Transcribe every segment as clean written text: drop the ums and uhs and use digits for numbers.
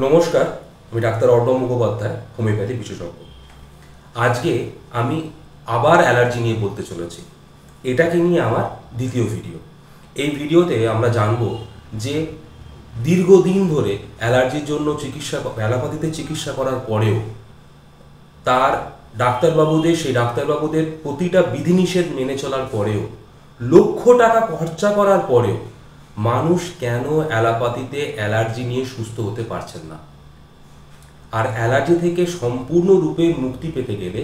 নমস্কার, আমি doctor Arnab Mukhopadhyay, homeopathy বিশেষজ্ঞ। আজকে আমি আবার অ্যালার্জি নিয়ে বলতে চলেছি। এটাকে নিয়ে আমার দ্বিতীয় ভিডিও। এই ভিডিওতে আমরা জানব যে দীর্ঘদিন ধরে অ্যালার্জির জন্য অ্যালোপ্যাথিতে চিকিৎসা করার পরেও তার সেই ডাক্তারবাবুদের প্রতিটা বিধিনিষেধ মেনে চলার পরেও লক্ষ টাকা খরচা করার পরেও মানুষ কেন অ্যালোপ্যাথিতে অ্যালার্জি নিয়ে সুস্থ হতে পারছেন না। আর অ্যালার্জি থেকে সম্পূর্ণরূপে মুক্তি পেতে গেলে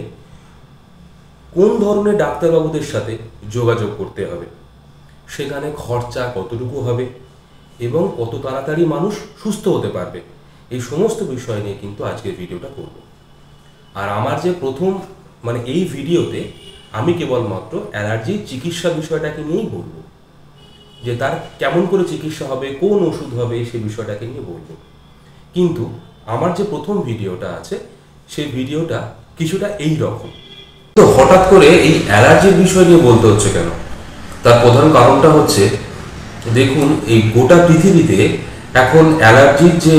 কোন ধরনের ডাক্তারবাবুদের সাথে যোগাযোগ করতে হবে, সেখানে খরচা কতটুকু হবে এবং কত তাড়াতাড়ি মানুষ সুস্থ হতে পারবে, এই সমস্ত বিষয় নিয়ে কিন্তু আজকের ভিডিওটা করব। আর আমার যে এই ভিডিওতে আমি কেবলমাত্র অ্যালার্জির চিকিৎসা বিষয়টাকে নিয়েই বলবো, যে তার কেমন করে চিকিৎসা হবে, কোন ওষুধ হবে, সেই বিষয়টাকে নিয়ে বলবো। কিন্তু আমার যে প্রথম ভিডিওটা আছে সেই ভিডিওটা কিছুটা এই রকম। তো হঠাৎ করে এই অ্যালার্জির বিষয় নিয়ে বলতে হচ্ছে কেন? তার প্রধান কারণটা হচ্ছে, দেখুন, এই গোটা পৃথিবীতে এখন অ্যালার্জির যে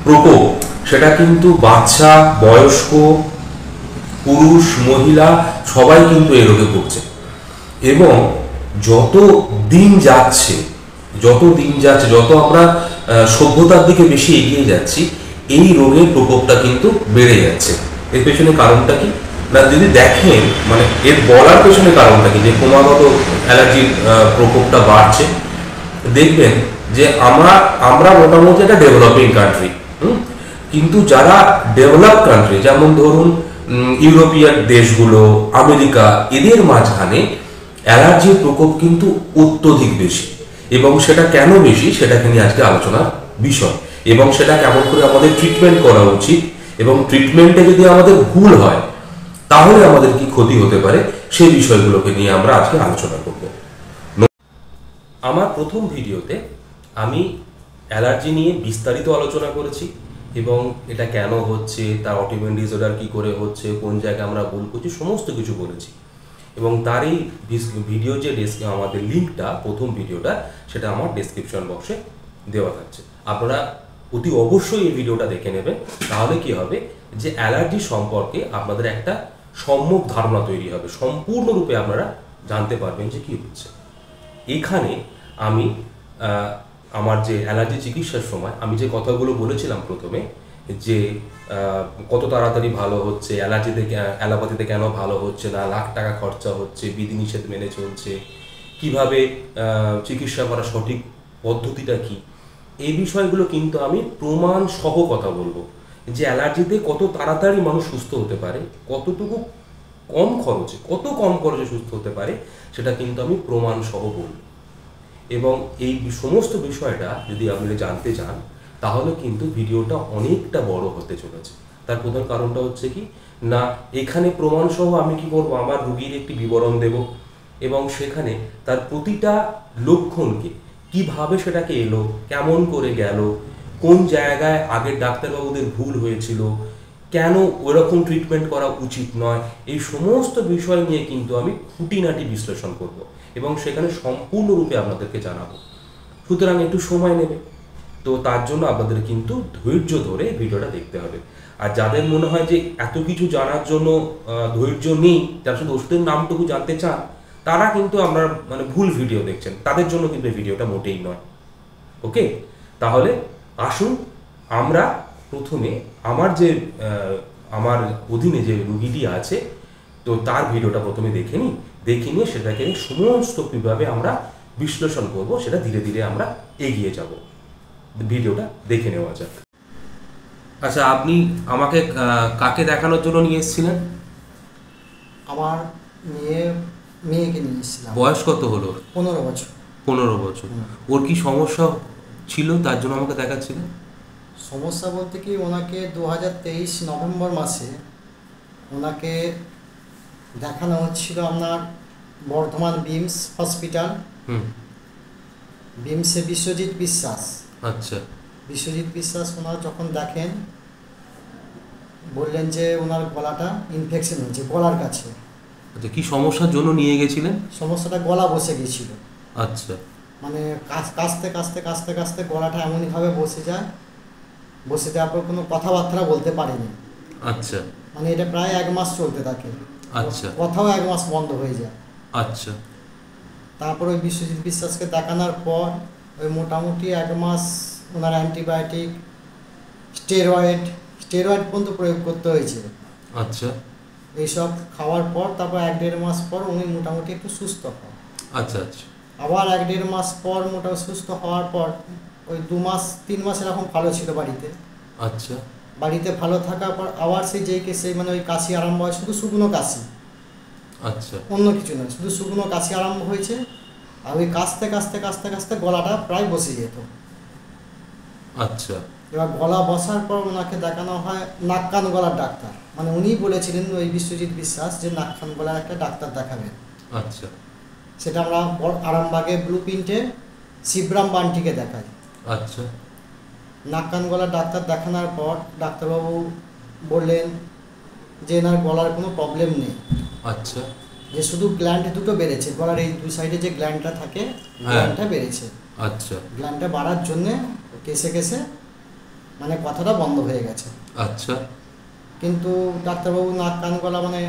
প্রকোপ সেটা কিন্তু বাচ্চা, বয়স্ক, পুরুষ, মহিলা সবাই কিন্তু এই রোগে ভুগছে। এবং যত দিন যাচ্ছে যত আমরা সভ্যতার দিকে বেশি এগিয়ে যাচ্ছি, এই রোগের প্রকোপটা কিন্তু বেড়ে যাচ্ছে। এর পেছনে কারণটা কি না, যদি দেখেন এর বলার পেছনে কারণটা কি, যে ক্রমাগত অ্যালার্জির প্রকোপটা বাড়ছে, দেখবেন যে আমরা মোটামুটি একটা ডেভেলপিং কান্ট্রি, কিন্তু যারা ডেভেলপ কান্ট্রি, যেমন ধরুন ইউরোপিয়ান দেশগুলো, আমেরিকা, এদের মাঝখানে অ্যালার্জির প্রকোপ কিন্তু অত্যধিক বেশি। এবং সেটা কেন বেশি, সেটাকে নিয়ে আজকে আলোচনার বিষয়। এবং সেটা কেমন করে আমাদের ট্রিটমেন্ট করা উচিত, এবং ট্রিটমেন্টে যদি আমাদের ভুল হয় তাহলে আমাদের কি ক্ষতি হতে পারে, সেই বিষয়গুলোকে নিয়ে আমরা আজকে আলোচনা করব। আমার প্রথম ভিডিওতে আমি অ্যালার্জি নিয়ে বিস্তারিত আলোচনা করেছি, এবং এটা কেন হচ্ছে, তার অটোইমিউন ডিসঅর্ডার কী করে হচ্ছে, কোন জায়গায় আমরা ভুল করছি, সমস্ত কিছু বলেছি। এবং তার এই ভিডিও যে আমাদের লিঙ্কটা, প্রথম ভিডিওটা, সেটা আমার ডেসক্রিপশন বক্সে দেওয়া থাকছে। আপনারা অতি অবশ্যই এই ভিডিওটা দেখে নেবেন। তাহলে কি হবে, যে অ্যালার্জি সম্পর্কে আপনাদের একটা সম্যক ধারণা তৈরি হবে, সম্পূর্ণরূপে আপনারা জানতে পারবেন যে কী হচ্ছে। এখানে আমি আমার যে অ্যালার্জি চিকিৎসার সময় আমি যে কথাগুলো বলেছিলাম প্রথমে, যে কত তাড়াতাড়ি ভালো হচ্ছে, অ্যালোপ্যাথিতে কেন ভালো হচ্ছে না, লাখ টাকা খরচা হচ্ছে, বিধিনিষেধ মেনে চলছে, কিভাবে চিকিৎসা করা সঠিক পদ্ধতিটা কি, এই বিষয়গুলো কিন্তু আমি প্রমাণ সহ কথা বলবো। যে অ্যালার্জিতে কত তাড়াতাড়ি মানুষ সুস্থ হতে পারে, কত কম খরচে সুস্থ হতে পারে, সেটা কিন্তু আমি প্রমাণ সহ বলবো। এবং এই সমস্ত বিষয়টা যদি আপনি জানতে চান, তাহলে কিন্তু ভিডিওটা অনেকটা বড় হতে চলেছে। তার প্রধান কারণটা হচ্ছে কি না, এখানে প্রমাণ সহ আমি কি করব, আমার রোগীর একটি বিবরণ দেব, এবং সেখানে তার প্রতিটা লক্ষণকে কিভাবে সেটাকে এলো, কেমন করে গেল, কোন জায়গায় আগের ডাক্তারবাবুদের ভুল হয়েছিল, কেন ওরকম ট্রিটমেন্ট করা উচিত নয়, এই সমস্ত বিষয় নিয়ে কিন্তু আমি খুঁটিনাটি বিশ্লেষণ করব, এবং সেখানে সম্পূর্ণরূপে আপনাদেরকে জানাবো। সুতরাং একটু সময় নেবে, তো তার জন্য আপনাদের কিন্তু ধৈর্য ধরে ভিডিওটা দেখতে হবে। আর যাদের মনে হয় যে এত কিছু জানার জন্য ধৈর্য নেই, যারা শুধু ওষুধের নামটুকু জানতে চান, তারা কিন্তু আমরা ভুল ভিডিও দেখছেন, তাদের জন্য কিন্তু এই ভিডিওটা মোটেই নয়। ওকে, তাহলে আসুন আমরা প্রথমে আমার অধীনে যে রোগীটি আছে, তো তার ভিডিওটা প্রথমে দেখে নিয়ে সেটাকে সমস্ত কীভাবে আমরা বিশ্লেষণ করব, সেটা ধীরে ধীরে আমরা এগিয়ে যাব। ভিডিওটা দেখে নেওয়া যাক। আচ্ছা, আপনি আমাকে কাকে দেখানোর জন্য নিয়ে এসেছিলেন? আমার মেয়েকে নিয়ে এসেছিলাম। বয়স কত হলো? 15 বছর। 15 বছর। ওর কি সমস্যা ছিল তার জন্য আমাকে দেখাচ্ছিলেন? সমস্যা বলতে কি, ওনাকে 2023 নভেম্বর মাসে ওনাকে দেখানো হচ্ছিল আপনার বর্ধমান বিমস হসপিটাল। বিমসে বিশ্বজিৎ বিশ্বাস। আচ্ছা। বিশ্বজিৎ বিশ্বাস ওনার যখন দেখেন, বললেন যে ওনার গলাটা ইনফেকশন হয়েছে, গলার কাছে। আচ্ছা, কি সমস্যার জন্য নিয়ে গেছিলেন? সমস্যাটা গলা বসে গিয়েছিল। আচ্ছা। কাশতে কাশতে কাশতে কাশতে কাশতে গলাটা এমনইভাবে বসে যায় বসে যাওয়ার পর কোনো কথাবার্তা বলতে পারেনি। আচ্ছা মানে এটা প্রায় 1 মাস চলতে থাকে। আচ্ছা কথাও 1 মাস বন্ধ হয়ে যায়। আচ্ছা তারপর ওই বিশ্বজিৎ বিশ্বাসকে দেখানোর পর ওই মোটামুটি 1 মাস ওনার অ্যান্টিবায়োটিক, স্টেরয়েড পর্যন্ত প্রয়োগ করতে হয়েছে। আচ্ছা এইসব খাওয়ার পর তারপর 1-1.5 মাস পর উনি মোটামুটি একটু সুস্থ হন। আচ্ছা আচ্ছা আবার 1-1.5 মাস পর মোটামুটি সুস্থ হওয়ার পর ওই 2 মাস 3 মাস এরকম ভালো ছিল বাড়িতে। আচ্ছা বাড়িতে ভালো থাকার পর আবার সেই যেই কেসে মানে ওই কাশি আরম্ভ হয়, শুধু শুকনো কাশি, আচ্ছা অন্য কিছু নয়, শুধু শুকনো কাশি আরম্ভ হয়েছে। আর ওই কাশতে কাশতে কাশতে কাশতে গলাটা প্রায় বসে যেত। আচ্ছা এবার গলা বসার পর ওনাকে দেখানো হয় নাক কান গলার ডাক্তার। মানে উনিই বলেছিলেন ওই বিশ্বজিৎ বিশ্বাস যে নাক কান গলার একটা ডাক্তার দেখাবেন। আচ্ছা সেটা আমরা আরামবাগে ব্লু প্রিন্টে শিবরাম বান্টিকে দেখাই। আচ্ছা নাক কান গলার ডাক্তার দেখানোর পর ডাক্তারবাবু বললেন যে এনার গলার কোনো প্রবলেম নেই, আচ্ছা যে শুধু গ্ল্যান্ড দুটো বেড়েছে, গলার এই 2 সাইডে যে গ্ল্যান্ডটা থাকে গ্ল্যান্ডটা বেড়েছে। আচ্ছা গ্ল্যান্ডটা বাড়ার জন্যে কেসে কেসে মানে কথাটা বন্ধ হয়ে গেছে। আচ্ছা কিন্তু ডাক্তারবাবু নাক কান গলা মানে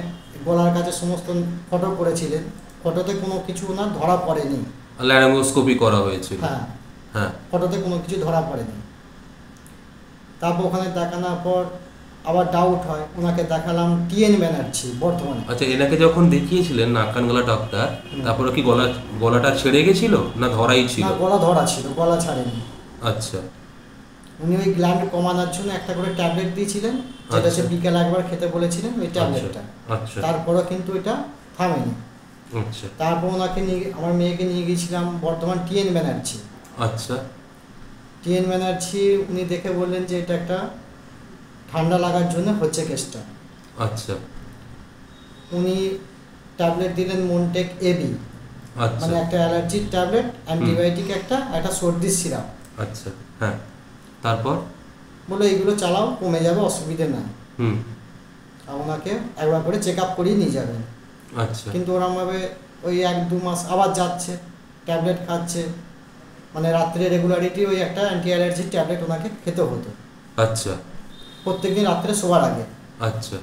গলার কাছে সমস্ত ফটো করেছিলেন, ফটোতে কোনো কিছু ওনার ধরা পড়েনি। ল্যারিঙ্গোস্কোপি করা হয়েছিল। হ্যাঁ, হ্যাঁ ফটোতে কোনো কিছু ধরা পড়েনি। তারপর ওখানে দেখানোর পর আবার ডাউট হয়, ওনাকে দেখালাম টিএন ব্যানার্জি বর্ধমানে। আচ্ছা, এনাকে যখন দেখিয়েছিলেন নাক কান গলা ডাক্তার, তারপরে কি গলাটা ছেড়ে গেছিল না ধরাই ছিল? না, গলা ধরা ছিল, গলা ছাড়েনি। আচ্ছা উনি ওই গ্ল্যান্ড কমানোর জন্য একটা করে ট্যাবলেট দিয়েছিলেন, যেটা সে বিকেল একবার খেতে বলেছিলেন, ওই ট্যাবলেটটা। আচ্ছা তারপরে কিন্তু এটা থামেনি। আচ্ছা তারপর ওনাকে নিয়ে আমার মেয়েকে নিয়ে গিয়েছিলাম বর্ধমান টিএন ব্যানার্জি। আচ্ছা টিএন ব্যানার্জি উনি দেখে বললেন যে এটা একটা ঠান্ডা লাগার জন্য হচ্ছে কেসটা। আচ্ছা উনি ট্যাবলেট দিলেন মনটেক এবি, আচ্ছা মানে একটা অ্যালার্জির ট্যাবলেট, অ্যান্টিবায়োটিক একটা সর্দির সিরাপ। আচ্ছা হ্যাঁ, তারপর বলে এইগুলো চালাও, কমে যাবে, অসুবিধে নাই। আর ওনাকে একবার করে চেক আপ করিয়ে নিয়ে যাবেন। আচ্ছা কিন্তু ওরমভাবে ওই 1-2 মাস আবার যাচ্ছে, ট্যাবলেট খাচ্ছে, মানে রাত্রে রেগুলারিটি ওই একটা অ্যান্টি অ্যালার্জির ট্যাবলেট ওনাকে খেতে হতো আচ্ছা প্রত্যেকদিন রাত্রে শোয়ার আগে। আচ্ছা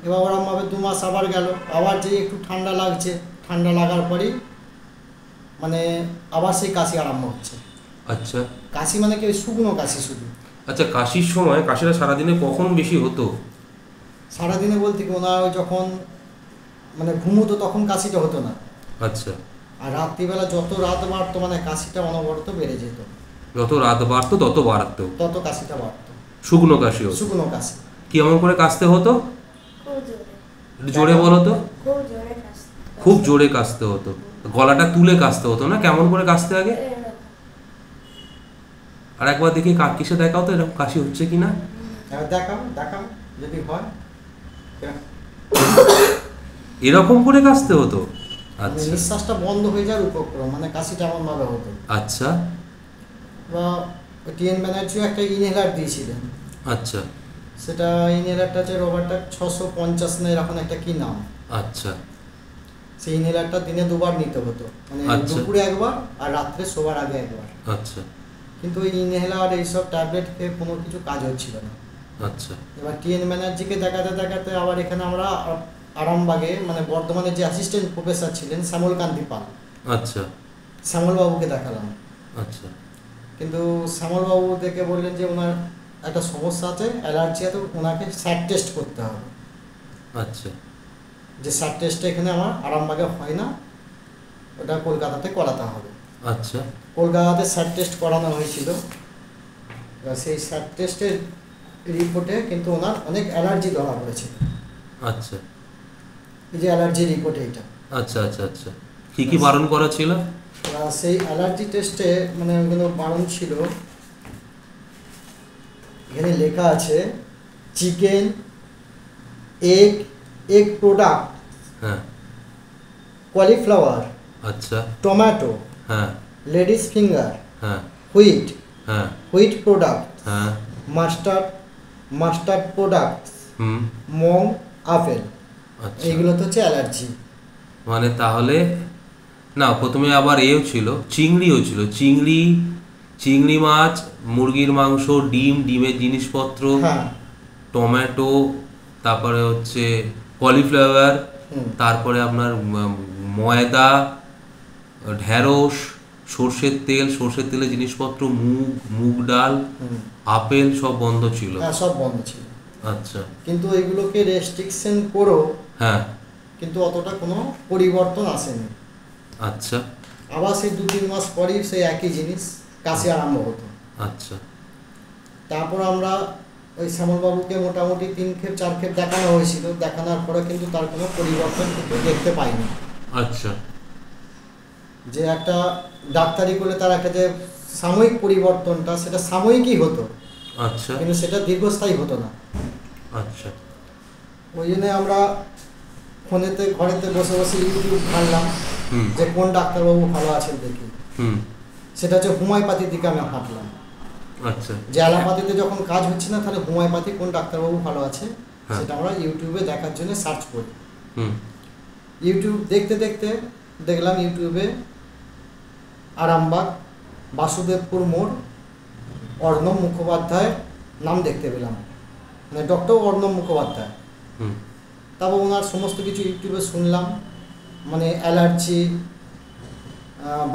এবার ওরমভাবে 2 মাস আবার গেল, আবার যে একটু ঠান্ডা লাগছে, ঠান্ডা লাগার পরেই মানে আবার সেই কাশি আরম্ভ হচ্ছে। আচ্ছা কাশি মানে কি, ওই শুকনো কাশি শুধু। আচ্ছা, কাশির সময় কাশিটা সারাদিনে কখন বেশি হতো? সারাদিনে বলতে কি ওনার যখন মানে ঘুমোতো তখন কাশিটা হতো না। আচ্ছা, আর রাত্রিবেলা যত রাত বাড়তো মানে কাশিটা অনবরত বেড়ে যেত। যত রাত বাড়তো তত বাড়তো, তত কাশিটা বাড়তো। শুকনো কাশি হতো? শুকনো কাশি। কেমন করে কাশতে হতো? খুব জোরে। একটু জোরে বলো তো। খুব জোরে কাশতে। খুব জোরে কাশতে হতো, গলাটা তুলে কাশতে হতো না? কেমন করে কাশতে আগে? এরকম। আর একবার দেখি কিসে দেখাও তো এরকম কাশি হচ্ছে কিনা। এবার দেখাও যদি হয়। এরকম করে কাশতে হতো? মানে আচ্ছা নিঃশ্বাসটা বন্ধ হয়ে যাওয়ার উপক্রম, মানে কাশিটা এমনভাবে হতো। আচ্ছা বা টিএন ব্যানার্জিও একটা ইনহেলার দিয়েছিলেন। আচ্ছা সেটা ইনহেলারটা হচ্ছে রবারটা 650 না এরকম একটা কি নাম। আচ্ছা সেই ইনহেলারটা দিনে 2 বার নিতে হতো, মানে আচ্ছা। দুপুরে একবার আর রাত্রে শোবার আগে একবার। আচ্ছা কিন্তু ওই ইনহেলার এইসব ট্যাবলেট খেয়ে কোনো কিছু কাজ হচ্ছিল না। আচ্ছা এবার টিএন ব্যানার্জিকে দেখাতে দেখাতে আবার এখানে আমরা আরামবাগে মানে বর্ধমানের যে অ্যাসিস্ট্যান্ট প্রফেসর ছিলেন শ্যামল কান্তি পাল, আচ্ছা শ্যামলবাবুকে দেখালাম। আচ্ছা কিন্তু শ্যামলবাবু দেখে বললেন যে ওনার একটা সমস্যা আছে, অ্যালার্জি আছে, ওনাকে স্যাট টেস্ট করতে হবে। আচ্ছা যে স্যাট টেস্টটা এখানে আমার আরামবাগে হয় না, ওটা কলকাতাতে করাতে হবে। আচ্ছা কলকাতাতে স্যাট টেস্ট করানো হয়েছিল। এবার সেই স্যাট টেস্টের রিপোর্টে কিন্তু ওনার অনেক অ্যালার্জি ধরা পড়েছে। আচ্ছা এই যে অ্যালার্জি রিপোর্ট এইটা। আচ্ছা আচ্ছা আচ্ছা, কি কি বারণ করা ছিল? সেই অ্যালার্জি টেস্টে মানে ওগুলো বারণ ছিল, এখানে লেখা আছে চিকেন, এগ প্রোডাক্ট, হ্যাঁ কলিফ্লাওয়ার, আচ্ছা টমেটো, হ্যাঁ লেডিস ফিঙ্গার, হ্যাঁ হ্যাঁ হুইট প্রোডাক্ট, হ্যাঁ মাস্টার্ড প্রোডাক্ট, হুম মং, আপেল, আচ্ছা, এইগুলো তো হচ্ছে অ্যালার্জি। মানে তাহলে না, প্রথমে আবার এও ছিল, চিংড়িও ছিল, চিংড়ি চিংড়ি মাছ, মুরগির মাংস, ডিমের জিনিসপত্র, হ্যাঁ টমেটো, তারপরে হচ্ছে কলিফ্লাওয়ার, হুম তারপরে আপনার ময়দা, ঢ্যাঁড়স, সর্ষের তেলের জিনিসপত্র, মুগ ডাল, হুম আপেল সব বন্ধ ছিল। হ্যাঁ সব বন্ধ ছিল। আচ্ছা। কিন্তু এগুলোকে রেস্ট্রিকশন করো, হ্যাঁ। কিন্তু অতটা কোনো পরিবর্তন আসেনি। আচ্ছা আবার সেই 2-3 মাস পরেই সেই একই জিনিস কাশি আরম্ভ হতো। আচ্ছা তারপর আমরা ওই শ্যামলবাবুকে মোটামুটি 3-4 ক্ষেপ দেখানো হয়েছিল, দেখানোর পরে কিন্তু তার কোনো পরিবর্তন কিন্তু দেখতে পাইনি। আচ্ছা যে একটা ডাক্তারি করলে তার একটা যে সাময়িক পরিবর্তনটা, সেটা সাময়িকই হতো, আচ্ছা কিন্তু সেটা দীর্ঘস্থায়ী হতো না। আচ্ছা ওই জন্য আমরা ঘরেতে বসে বসে ইউটিউব ঘাঁটলাম হুম যে কোন ডাক্তারবাবু ভালো আছেন দেখি। হুম সেটা হচ্ছে হোমিওপ্যাথির দিকে আমি হাঁটলাম, আচ্ছা যে অ্যালোপ্যাথিতে যখন কাজ হচ্ছে না, তাহলে হোমিওপ্যাথি কোন ডাক্তারবাবু ভালো আছে হ্যাঁ। সেটা আমরা ইউটিউবে দেখার জন্য সার্চ করি। হুম ইউটিউব দেখতে দেখতে দেখলাম ইউটিউবে আরামবাগ বাসুদেবপুর মোড় অর্ণব মুখোপাধ্যায়ের নাম দেখতে পেলাম, মানে ডক্টর অর্ণব মুখোপাধ্যায়। হুম তারপর ওনার সমস্ত কিছু ইউটিউবে শুনলাম, মানে অ্যালার্জি,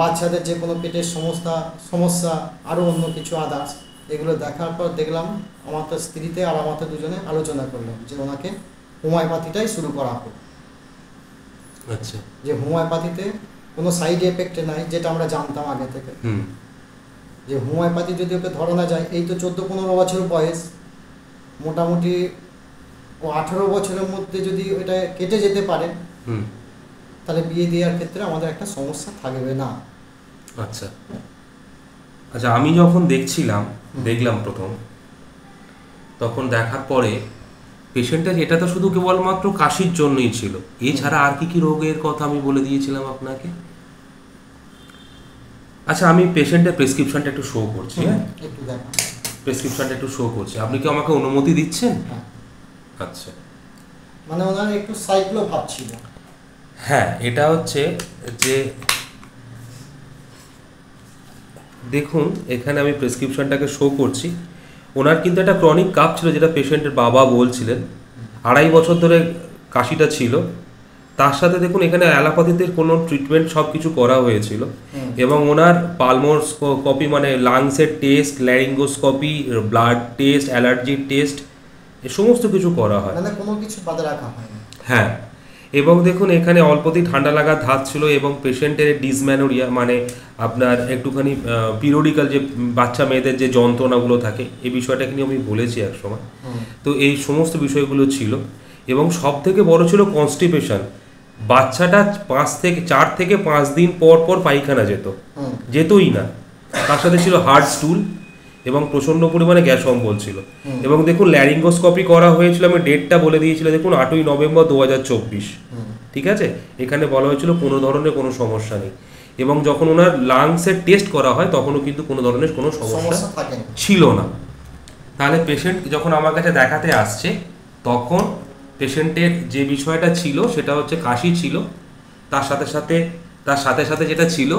বাচ্চাদের যে কোনো পেটের সমস্যা আরও অন্য কিছু আদার্স, এগুলো দেখার পর দেখলাম আমার তো স্ত্রীতে আর আমাদের দুজনে আলোচনা করলাম যে ওনাকে হোমিওপ্যাথিটাই শুরু করা হোক। আচ্ছা যে হোমিওপ্যাথিতে কোনো সাইড এফেক্ট নাই, যেটা আমরা জানতাম আগে থেকে, হুম যে হোমিওপ্যাথি যদি ওকে ধরানো যায়, এই তো 14-15 বছর বয়স, মোটামুটি ও 18 বছরের মধ্যে যদি ওইটা কেটে যেতে পারে, হুম তাহলে বিয়ে দেওয়ার ক্ষেত্রে আমাদের একটা সমস্যা থাকবে না। আচ্ছা আচ্ছা আমি যখন দেখলাম প্রথম, তখন দেখার পরে পেশেন্টের এটা তো শুধু কেবলমাত্র কাশির জন্যই ছিল, এছাড়া আর কি কি রোগের কথা আমি বলে দিয়েছিলাম আপনাকে। আচ্ছা আমি পেশেন্টের প্রেসক্রিপশনটা একটু শো করছি। হ্যাঁ একটু দেখা। প্রেসক্রিপশনটা একটু শো করছি, আপনি কি আমাকে অনুমতি দিচ্ছেন? হ্যাঁ, আচ্ছা মানে ওনার একটু সাইক্লো ভাব ছিল। হ্যাঁ, এটা হচ্ছে যে দেখুন এখানে আমি প্রেসক্রিপশনটাকে শো করছি। ওনার কিন্তু একটা ক্রনিক কাপ ছিল, যেটা পেশেন্টের বাবা বলছিলেন 2.5 বছর ধরে কাশিটা ছিল। তার সাথে দেখুন এখানে অ্যালোপ্যাথিতে কোনো ট্রিটমেন্ট সব কিছু করা হয়েছিল, এবং ওনার পালমোস্কোপি মানে লাংসের টেস্ট, ল্যারিঙ্গোস্কোপি, ব্লাড টেস্ট, অ্যালার্জির টেস্ট, এ সমস্ত কিছু করা হয়, মানে কোনো কিছু বাদে রাখা হয়নি। হ্যাঁ। এবং দেখুন এখানে অল্পতেই ঠান্ডা লাগার ধাত ছিল, এবং পেশেন্টের ডিসম্যানোরিয়া মানে আপনার একটুখানি পিরিয়ডিক্যাল যে বাচ্চা মেয়েদের যে যন্ত্রণাগুলো থাকে, এই বিষয়টাকে নিয়ে আমি বলেছি এক সময়। তো এই সমস্ত বিষয়গুলো ছিল, এবং সব থেকে বড় ছিল কনস্টিপেশন। বাচ্চাটা 4 থেকে 5 দিন পর পর পায়খানা যেতই না। তার সাথে ছিল হার্ড স্টুল, এবং প্রচণ্ড পরিমাণে গ্যাস অম্বল ছিল। এবং দেখুন ল্যারিঙ্গোস্কোপি করা হয়েছিল, আমি ডেটটা বলে দিয়েছিল, দেখুন 8ই নভেম্বর 2024। ঠিক আছে, এখানে বলা হয়েছিল কোনো ধরনের কোনো সমস্যা নেই। এবং যখন ওনার লাংসের টেস্ট করা হয় তখনও কিন্তু কোনো ধরনের কোনো সমস্যা ছিল না। তাহলে পেশেন্ট যখন আমার কাছে দেখাতে আসছে, তখন পেশেন্টের যে বিষয়টা ছিল সেটা হচ্ছে কাশি ছিল, তার সাথে সাথে যেটা ছিল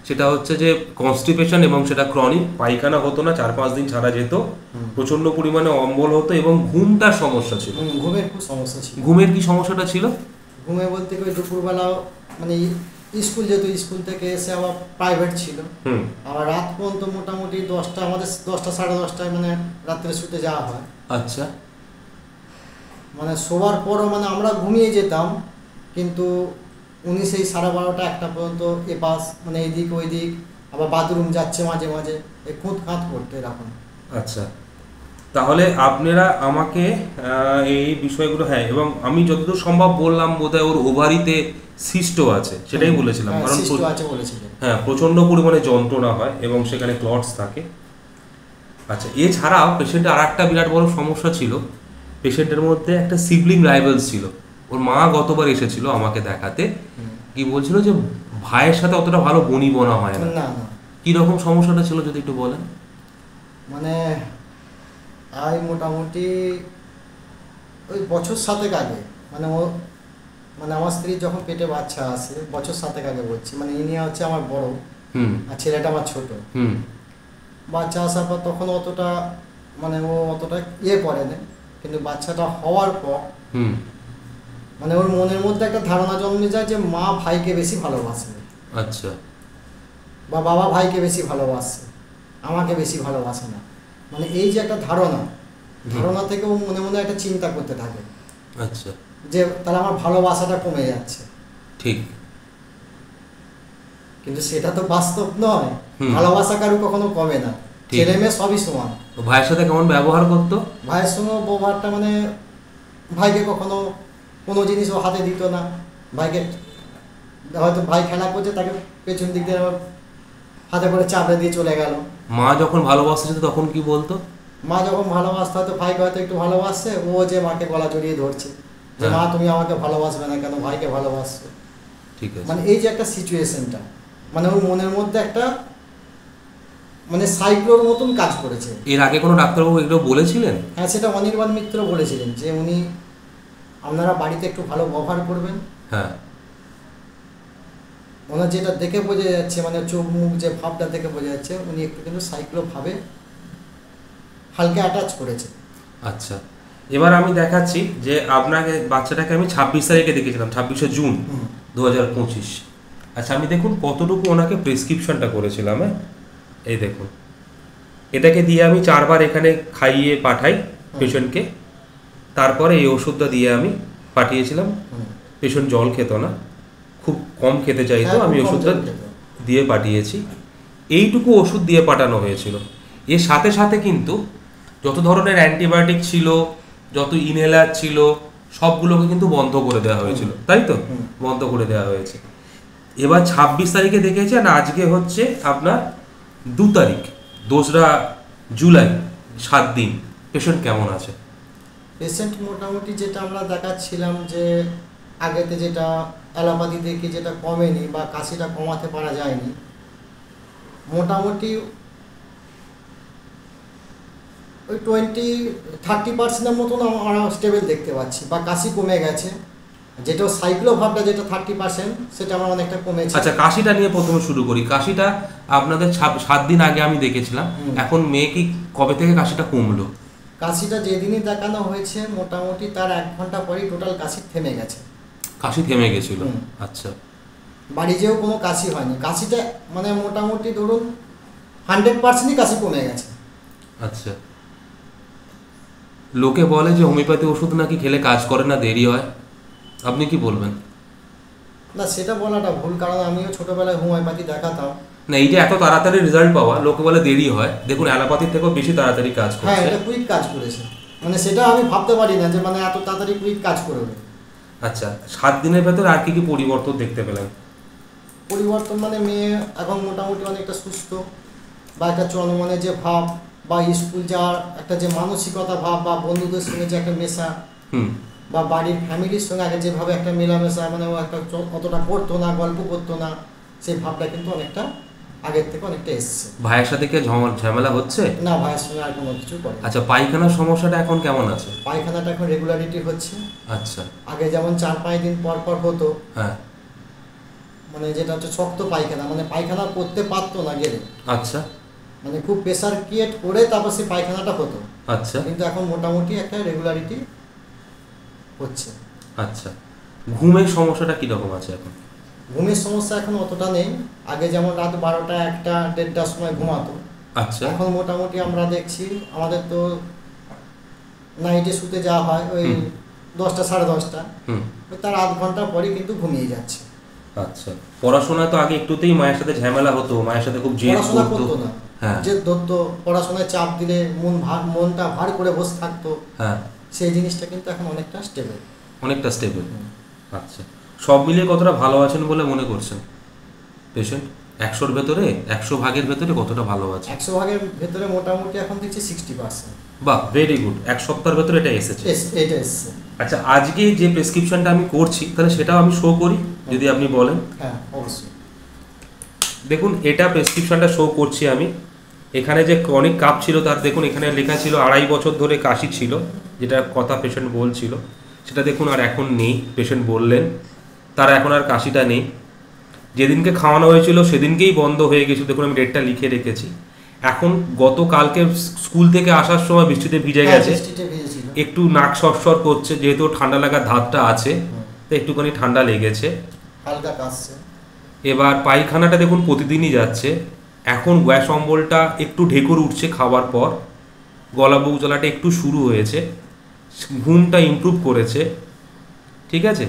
সেটা হচ্ছে যে কনস্টিপেশন, এবং সেটা ক্রনিক, পায়খানা হতো না, 4-5 দিন ছাড়া যেত, প্রচন্ড পরিমাণে অম্বল হতো, এবং ঘুমটার সমস্যা ছিল। ঘুমের খুব সমস্যা ছিল। ঘুমের কি সমস্যাটা ছিল? ঘুমে বলতে ওই দুপুরবেলা মানে স্কুল যেত, স্কুল থেকে এসে আবার প্রাইভেট ছিল, আবার রাত পর্যন্ত মোটামুটি 10টা, আমাদের 10টা 10:30টায় মানে রাত্রে শুতে যাওয়া হয়। আচ্ছা, মানে শোবার পরও মানে আমরা ঘুমিয়ে যেতাম, কিন্তু উনি সেই 12:30টা 1টা পর্যন্ত এপাশ মানে এদিক ওই দিক, আবার বাথরুম যাচ্ছে মাঝে মাঝে, খুঁত খাঁত করতে এরকম। আচ্ছা, তাহলে আপনারা আমাকে এই বিষয়গুলো, হ্যাঁ, এবং আমি যতদূর সম্ভব বললাম বোধহয় ওর ওভারিতে সিস্টও আছে, সেটাই বলেছিলাম, কারণ হ্যাঁ প্রচণ্ড পরিমাণে যন্ত্রণা হয় এবং সেখানে ক্লটস থাকে। আচ্ছা, এছাড়াও পেশেন্টের আর একটা বিরাট বড় সমস্যা ছিল, পেশেন্টের মধ্যে একটা সিবলিং রাইভালস ছিল। ওর মা গতবার এসেছিল আমাকে দেখাতে, কি বলছিল যে ভাইয়ের সাথে অতটা ভালো বনিবনা হয় না। কি রকম সমস্যাটা ছিল যদি একটু বলেন? মানে মোটামুটি ওই বছর 7 আগে, মানে ও মানে আমার স্ত্রীর যখন পেটে বাচ্চা আসে, বছর 7 আগে বলছি, মানে ইনি হচ্ছে আমার বড়, আর ছেলেটা আমার ছোট। বাচ্চা আসার পর তখন অতটা মানে ও অতটা ইয়ে করে না, কিন্তু বাচ্চাটা হওয়ার পর হুম মানে ওর মনের মধ্যে একটা ধারণা জন্মে যায় যে মা ভাইকে বেশি ভালোবাসে আচ্ছা বা বাবা ভাইকে বেশি ভালোবাসে, আমাকে বেশি ভালোবাসে না। মানে এই যে একটা ধারণা থেকে ও মনে মনে একটা চিন্তা করতে থাকে আচ্ছা যে তাহলে আমার ভালোবাসাটা কমে যাচ্ছে, ঠিক। কিন্তু সেটা তো বাস্তব নয়। হুম। ভালোবাসা কারো কখনো কমে না, ঠিক। ছেলে মেয়ে সবই সমান। তো ভাইয়ের সাথে কেমন ব্যবহার করতো? ভাইয়ের সঙ্গে ব্যবহারটা মানে ভাইকে কখনো কোনো জিনিস ও হাতে দিত না। ভাইকে হয়তো ভাই খেলা করছে, তাকে পেছন দিক দিয়ে আবার হাতে করে চাপড়ে দিয়ে চলে গেল। মা যখন ভালোবাসছে তখন কি বলতো? মা যখন ভালোবাসতে হয়তো ভাইকে হয়তো একটু ভালোবাসছে, ও যে মাকে গলা জড়িয়ে ধরছে যে মা তুমি আমাকে ভালোবাসবে না কেন, ভাইকে ভালোবাসছো। ঠিক আছে। মানে এই যে একটা সিচুয়েশনটা মানে ওর মনের মধ্যে একটা মানে সাইক্লোর মতন কাজ করেছে। এর আগে কোনো ডাক্তারবাবু এগুলো বলেছিলেন? হ্যাঁ, সেটা অনির্বাণ মিত্র বলেছিলেন যে উনি আপনারা বাড়িতে একটু ভালো ব্যবহার করবেন। হ্যাঁ ওনার যেটা দেখে বোঝা যাচ্ছে মানে চোখ মুখ যে ভাবটা দেখে বোঝা যাচ্ছে উনি একটু কিন্তু সাইক্লো ভাবে হালকা অ্যাটাচ করেছে। আচ্ছা, এবার আমি দেখাচ্ছি যে আপনাকে বাচ্চাটাকে আমি 26 তারিখে দেখেছিলাম, 26শে জুন 2025। আচ্ছা আমি দেখুন কতটুকু ওনাকে প্রেসক্রিপশনটা করেছিলাম। হ্যাঁ এই দেখুন, এটাকে দিয়ে আমি 4 বার এখানে খাইয়ে পাঠাই পেশেন্টকে, তারপরে এই ওষুধটা দিয়ে আমি পাঠিয়েছিলাম। পেশেন্ট জল খেত না, খুব কম খেতে চাইতো, হ্যাঁ, আমি খুব কম ওষুধটা জল খেত। দিয়ে পাঠিয়েছি। এইটুকু ওষুধ দিয়ে পাঠানো হয়েছিল। এর সাথে সাথে কিন্তু যত ধরনের অ্যান্টিবায়োটিক ছিল, যত ইনহেলার ছিল, সবগুলোকে কিন্তু বন্ধ করে দেওয়া হয়েছিল, তাই তো? বন্ধ করে দেওয়া হয়েছে। এবার 26 তারিখে দেখেছি, আর আজকে হচ্ছে আপনার 2 তারিখ, 2রা জুলাই, 7 দিন। পেশেন্ট কেমন আছে? পেশেন্ট মোটামুটি যেটা আমরা দেখাচ্ছিলাম যে আগেতে যেটা অ্যালোপ্যাথি থেকে যেটা কমেনি বা কাশিটা কমাতে পারা যায়নি, মোটামুটি ওই 20-30% মতন আমরা স্টেবল দেখতে পাচ্ছি বা কাশি কমে গেছে। যেটা সাইক্লো ভাবটা যেটা 30% সেটা আমার অনেকটা কমেছে। আচ্ছা কাশিটা নিয়ে প্রথমে শুরু করি। কাশিটা আপনাদের 7 দিন আগে আমি দেখেছিলাম, এখন মেয়ে কি কবে থেকে কাশিটা কমলো? কাশিটা যেদিনই দেখানো হয়েছে মোটামুটি তার 1 ঘন্টা পরেই টোটাল কাশি থেমে গেছে। কাশি থেমে গেছিল? হুম। আচ্ছা, বাড়ি যেও কোনো কাশি হয়নি, কাশিটা মানে মোটামুটি ধরুন 100%ই কাশি কমে গেছে। আচ্ছা। লোকে বলে যে হোমিওপ্যাথি ওষুধ নাকি খেলে কাজ করে না, দেরি হয়, আপনি কি বলবেন? না, সেটা বলাটা ভুল, কারণ আমিও ছোটোবেলায় হোমিওপ্যাথি দেখাতাম। না, এই যে এত তাড়াতাড়ি রেজাল্ট পাওয়া, লোকে বলে দেরি হয়, দেখুন অ্যালোপ্যাথির থেকেও বেশি তাড়াতাড়ি কাজ হ্যাঁ, করছে। এটা কুইক কাজ করেছে, মানে সেটা আমি ভাবতে পারি না যে মানে এত তাড়াতাড়ি কুইক কাজ করবে। আচ্ছা, 7 দিনের ভেতর আর কি কি পরিবর্তন দেখতে পেলেন? পরিবর্তন মানে মেয়ে এখন মোটামুটি অনেকটা সুস্থ, বা একটা চনমনে যে ভাব বা স্কুল যাওয়ার একটা যে মানসিকতা ভাব বা বন্ধুদের সঙ্গে যে একটা মেশা হুম। বা বাড়ির ফ্যামিলির সঙ্গে আগে যেভাবে একটা মেলামেশা মানে ও একটা অতটা করতো না, গল্প করতো না, সেই ভাবটা কিন্তু অনেকটা আগের থেকে অনেকটা এসছে। ভাইয়ের সাথে কি ঝামেলা হচ্ছে? না, ভাইয়ের সঙ্গে আর কোনো কিছু করে না। আচ্ছা, পায়খানার সমস্যাটা এখন কেমন আছে? পায়খানাটা এখন রেগুলারিটি হচ্ছে। আচ্ছা। আগে যেমন 4-5 দিন পর পর হতো, হ্যাঁ। মানে যেটা হচ্ছে শক্ত পায়খানা, মানে পায়খানা করতে পারতো না গেলে, আচ্ছা মানে খুব প্রেসার ক্রিয়েট করে তারপর সেই পায়খানাটা হতো। আচ্ছা কিন্তু এখন মোটামুটি একটা রেগুলারিটি হচ্ছে। আচ্ছা, ঘুমের সমস্যাটা কীরকম আছে এখন? ঘুমের সমস্যা এখন অতটা নেই। আগে যেমন রাত 12টা, 1টা, 1:30টার সময় ঘুমাতো, আচ্ছা। এখন মোটামুটি আমরা দেখছি আমাদের তো নাইটে শুতে যাওয়া হয় ওই 10টা, 10:30টা, হুম। তার আধ ঘন্টা পরে কিন্তু ঘুমিয়ে যাচ্ছে। আচ্ছা, পড়াশোনা তো আগে একটুতেই মায়ের সাথে ঝামেলা হতো, মায়ের সাথে খুব জেদ পড়াশোনা করতো। করতো না, হ্যাঁ। জেদ ধরতো, পড়াশোনায় চাপ দিলে মনটা ভার করে বসে থাকতো, হ্যাঁ। সেই জিনিসটা কিন্তু এখন অনেকটা স্টেবল। অনেকটা স্টেবল। আচ্ছা, সব মিলিয়ে কতটা ভালো আছেন বলে মনে করছেন পেশেন্ট? 100-র ভেতরে 100 ভাগের ভেতরে কতটা ভালো আছে? 100 ভাগের ভেতরে মোটামুটি এখন দেখছি 60%। বাহ, ভেরি গুড। 1 সপ্তাহের ভেতরে এটা এসেছে। এটা এসছে। আচ্ছা, আজকে যে প্রেসক্রিপশনটা আমি করছি তাহলে সেটাও আমি শো করি যদি আপনি বলেন। হ্যাঁ, অবশ্যই। দেখুন, এটা প্রেসক্রিপশনটা শো করছি আমি। এখানে যে ক্রনিক কাপ ছিল তার দেখুন এখানে লেখা ছিল 2.5 বছর ধরে কাশি ছিল, যেটা কথা পেশেন্ট বলছিল, সেটা দেখুন আর এখন নেই। পেশেন্ট বললেন তার এখন আর কাশিটা নেই। যেদিনকে খাওয়ানো হয়েছিল সেদিনকেই বন্ধ হয়ে গেছিল, দেখুন আমি ডেটটা লিখে রেখেছি। এখন গতকালকে স্কুল থেকে আসার সময় বৃষ্টিতে ভিজে গেছে, বৃষ্টিতে ভিজেছিল, একটু নাক সরসর করছে, যেহেতু ঠান্ডা লাগার ধাতটা আছে তো একটুখানি ঠান্ডা লেগেছে, হালকা কাশছে। এবার পায়খানাটা দেখুন প্রতিদিনই যাচ্ছে। এখন গ্যাস অম্বলটা একটু ঢেকুর উঠছে খাওয়ার পর, গলা বুক জ্বলাটা একটু শুরু হয়েছে, ঘুমটা ইমপ্রুভ করেছে, ঠিক আছে।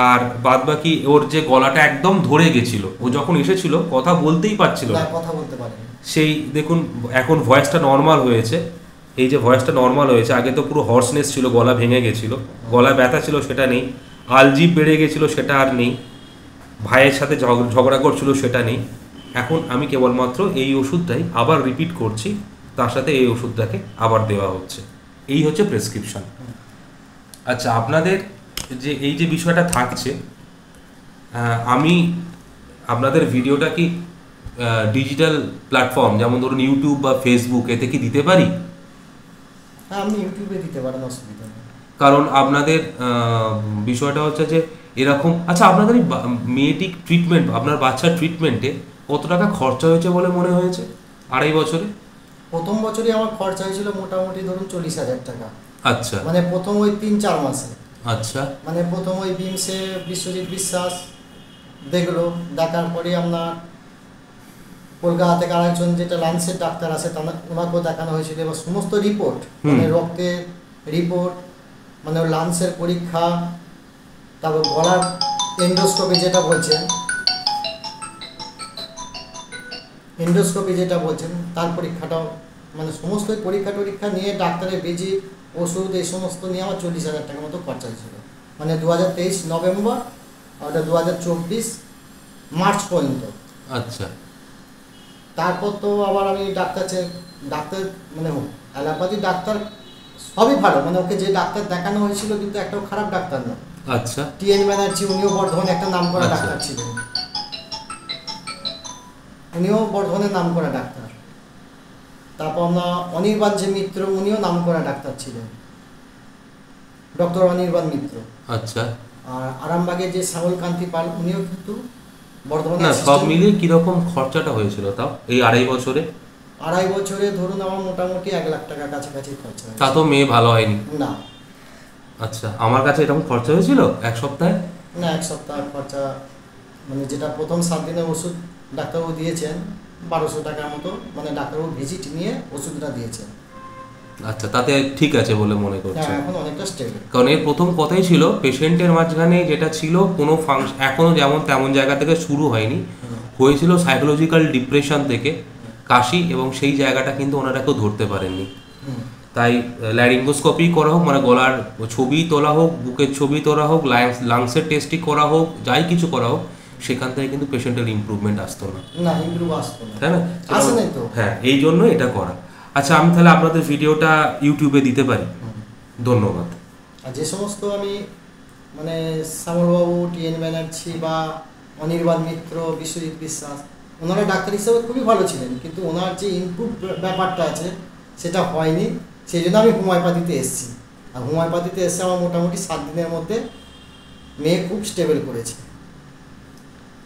আর বাদ বাকি ওর যে গলাটা একদম ধরে গেছিল, ও যখন এসেছিল কথা বলতেই পারছিল না, না, কথা বলতে পারেনি। সেই দেখুন এখন ভয়েসটা নর্মাল হয়েছে। এই যে ভয়েসটা নর্মাল হয়েছে, আগে তো পুরো হর্সনেস ছিল, গলা ভেঙে গেছিল, গলা ব্যথা ছিল সেটা নেই, আলজিভ বেড়ে গেছিল সেটা আর নেই, ভাইয়ের সাথে ঝগড়া করছিল সেটা নেই। এখন আমি কেবলমাত্র এই ওষুধটাই আবার রিপিট করছি, তার সাথে এই ওষুধটাকে আবার দেওয়া হচ্ছে, এই হচ্ছে প্রেসক্রিপশন। আচ্ছা, আপনাদের যে এই যে বিষয়টা থাকছে, আমি আপনাদের ভিডিওটা কি ডিজিটাল প্ল্যাটফর্ম যেমন ধরুন ইউটিউব বা ফেসবুক এতে কি দিতে পারি? হ্যাঁ, আপনি ইউটিউবে দিতে পারেন, অসুবিধা নেই। কারণ আপনাদের বিষয়টা হচ্ছে যে এরকম, আচ্ছা আপনাদের এই মেয়েটিক ট্রিটমেন্ট, আপনার বাচ্চার ট্রিটমেন্টে কত টাকা খরচা হয়েছে বলে মনে হয়েছে 2.5 বছরে? প্রথম বছরই আমার খরচা হয়েছিল মোটামুটি ধরুন 40,000 টাকা। আচ্ছা মানে প্রথম ওই 3-4 মাসে। আচ্ছা মানে প্রথম ওই বিমসে বিশ্বজিৎ বিশ্বাস দেখলো, দেখার পরে আপনার কলকাতা থেকে আরেকজন যেটা লান্সের ডাক্তার আছে ওনাকেও দেখানো হয়েছিল, এবার সমস্ত রিপোর্ট, মানে রক্তের রিপোর্ট, মানে ওর লান্সের পরীক্ষা, তারপর গলার এন্ডোস্কোপি যেটা বলছেন তার পরীক্ষাটাও, মানে সমস্ত পরীক্ষা টরীক্ষা নিয়ে ডাক্তারের ভিজিট, ওষুধ, এই সমস্ত নিয়ে আমার 40,000 টাকার মতো খরচা হয়েছিল। মানে 2023 নভেম্বর আর ওটা 2024 মার্চ পর্যন্ত। আচ্ছা, তারপর তো আবার আমি ডাক্তার মানে অ্যালোপ্যাথি ডাক্তার সবই ভালো, মানে ওকে যে ডাক্তার দেখানো হয়েছিল কিন্তু একটাও খারাপ ডাক্তার না। আচ্ছা, টিএন ব্যানার্জি, উনিও বর্ধমানে একটা নাম করা আচ্ছা। ডাক্তার ছিলেন, উনিও বর্ধমানের নাম করা ডাক্তার। তারপর আমরা অনির্বাণ যে মিত্র, উনিও নাম করা ডাক্তার ছিলেন, ডক্টর অনির্বাণ মিত্র। আচ্ছা। আর আরামবাগের যে শ্যামল কান্তি পাল, উনিও কিন্তু বর্ধমানে। না, সব মিলিয়ে কিরকম খরচাটা হয়েছিল তাও এই 2.5 বছরে? 2.5 বছরে ধরুন আমার মোটামুটি 1 লাখ টাকা কাছাকাছি খরচা হয়েছে। তা তো মেয়ে ভালো হয়নি। না আচ্ছা, আমার কাছে এরকম খরচা হয়েছিল 1 সপ্তাহে? না, 1 সপ্তাহ খরচা, মানে যেটা প্রথম 7 দিনের ওষুধ ডাক্তারবাবু দিয়েছেন 1200 টাকার মতো, মানে ডাক্তারবাবু ভিজিট নিয়ে ওষুধটা দিয়েছেন। আচ্ছা, তাতে ঠিক আছে বলে মনে করছি। হ্যাঁ, এখন অনেকটা স্টেবল। কারণ এর প্রথম কথাই ছিল পেশেন্টের মাঝখানে যেটা ছিল কোনো ফাংশন এখনো যেমন তেমন জায়গা থেকে শুরু হয়নি, হয়েছিল সাইকোলজিক্যাল ডিপ্রেশন থেকে কাশি, এবং সেই জায়গাটা কিন্তু ওনারা কেউ ধরতে পারেননি। তাই ল্যারিঙ্গোস্কোপি করা হোক, মানে গলার ছবি তোলা হোক, বুকের ছবি তোলা হোক, লাংসের টেস্টিং করা হোক, যাই কিছু করা হোক, সেখান থেকে কিন্তু পেশেন্টের ইমপ্রুভমেন্ট আসতো না, না ইমপ্রুভ আসতো না, তাই না? আসে নাই তো। হ্যাঁ, এই জন্য এটা করা। আচ্ছা, আমি তাহলে আপনাদের ভিডিওটা ইউটিউবে দিতে পারি? ধন্যবাদ। আর যে সমস্ত আমি মানে শ্যামলবাবু, টিএন ব্যানার্জি বা অনির্বাণ মিত্র, বিশ্বজিৎ বিশ্বাস, ওনারা ডাক্তার হিসেবে খুবই ভালো ছিলেন, কিন্তু ওনার যে ইমপ্রুভ ব্যাপারটা আছে সেটা হয়নি, সেই জন্য আমি হোমিওপ্যাথিতে এসেছি। আর হোমিওপ্যাথিতে এসে আমার মোটামুটি 7 দিনের মধ্যে মেয়ে খুব স্টেবল করেছে।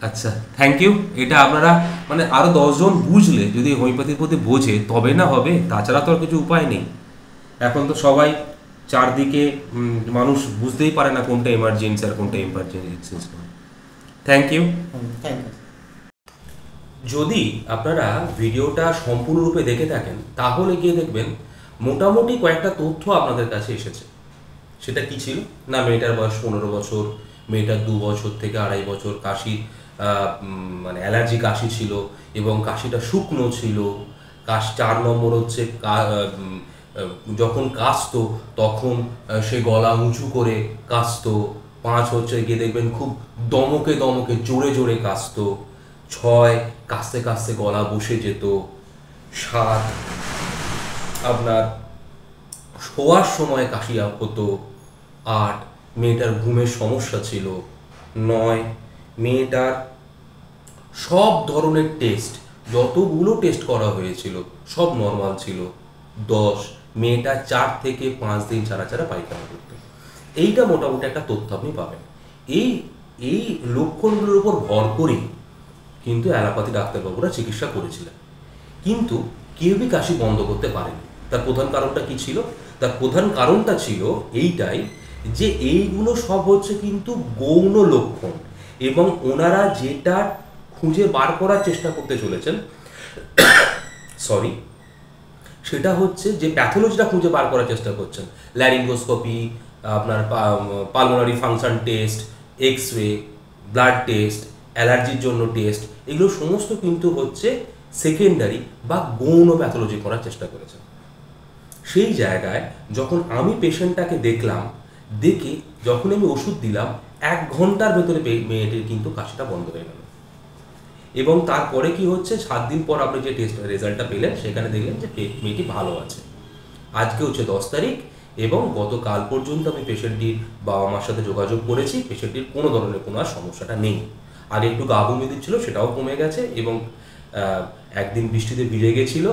আচ্ছা, থ্যাংক ইউ। এটা আপনারা মানে আরও 10 জন বুঝলে, যদি হোমিওপ্যাথির প্রতি বোঝে তবে না হবে, তাছাড়া তো আর কিছু উপায় নেই। এখন তো সবাই চারদিকে মানুষ বুঝতেই পারে না কোনটা এমার্জেন্সি আর কোনটা emergency. Thank you. Thank you. যদি আপনারা ভিডিওটা সম্পূর্ণরূপে দেখে থাকেন তাহলে গিয়ে দেখবেন মোটামুটি কয়েকটা তথ্য আপনাদের কাছে এসেছে। সেটা কি ছিল না, মেয়েটার বয়স 15 বছর, মেয়েটার 2 বছর থেকে 2.5 বছর কাশি, মানে অ্যালার্জি কাশি ছিল এবং কাশিটা শুকনো ছিল। 4 নম্বর হচ্ছে যখন কাশতো তখন সে গলা উঁচু করে কাশতো। 5 হচ্ছে গিয়ে দেখবেন খুব দমকে দমকে জোরে জোরে কাশতো। 6 কাশতে কাশতে গলা বসে যেত। 7 আপনার শোয়ার সময় কাশি হতো। 8 মেয়েটার ঘুমের সমস্যা ছিল। 9 মেয়েটার সব ধরনের টেস্ট, যতগুলো টেস্ট করা হয়েছিল সব নর্মাল ছিল। 10 মেয়েটা 4 থেকে 5 দিন ছাড়া ছাড়া পায়খানা করতো। এইটা মোটামুটি একটা তথ্য আপনি পাবেন। এই লক্ষণগুলোর উপর ভর করেই কিন্তু অ্যালোপ্যাথি ডাক্তারবাবুরা চিকিৎসা করেছিলেন। কিন্তু কেউই কাশি বন্ধ করতে পারেনি। তার প্রধান কারণটা কি ছিল? তার প্রধান কারণটা ছিল এইটাই যে এইগুলো সব হচ্ছে কিন্তু গৌণ লক্ষণ, এবং ওনারা যেটা খুঁজে বার করার চেষ্টা করতে চলেছেন সরি সেটা হচ্ছে যে প্যাথোলজিটা খুঁজে বার করার চেষ্টা করছেন। ল্যারিঙ্গোস্কোপি, আপনার pulmonary function test, X ray, blood test, অ্যালার্জির জন্য টেস্ট, এগুলো সমস্ত কিন্তু হচ্ছে সেকেন্ডারি বা গৌণ প্যাথোলজি করার চেষ্টা করেছেন। সেই জায়গায় যখন আমি পেশেন্টটাকে দেখলাম, দেখে যখন আমি ওষুধ দিলাম, 1 ঘন্টার ভেতরে মেয়েটির কিন্তু কাশিটা বন্ধ হয়ে গেল। এবং তারপরে কি হচ্ছে, 7 দিন পর আপনি যে টেস্ট রেজাল্টটা পেলেন সেখানে দেখলেন যে মেয়েটি ভালো আছে। আজকে হচ্ছে 10 তারিখ, এবং গতকাল পর্যন্ত আমি পেশেন্টটির বাবা মার সাথে যোগাযোগ করেছি। পেশেন্টটির কোনো ধরনের কোনো আর সমস্যাটা নেই। আগে একটু গা বমি দিচ্ছিল, সেটাও কমে গেছে, এবং একদিন বৃষ্টিতে ভিজে গেছিল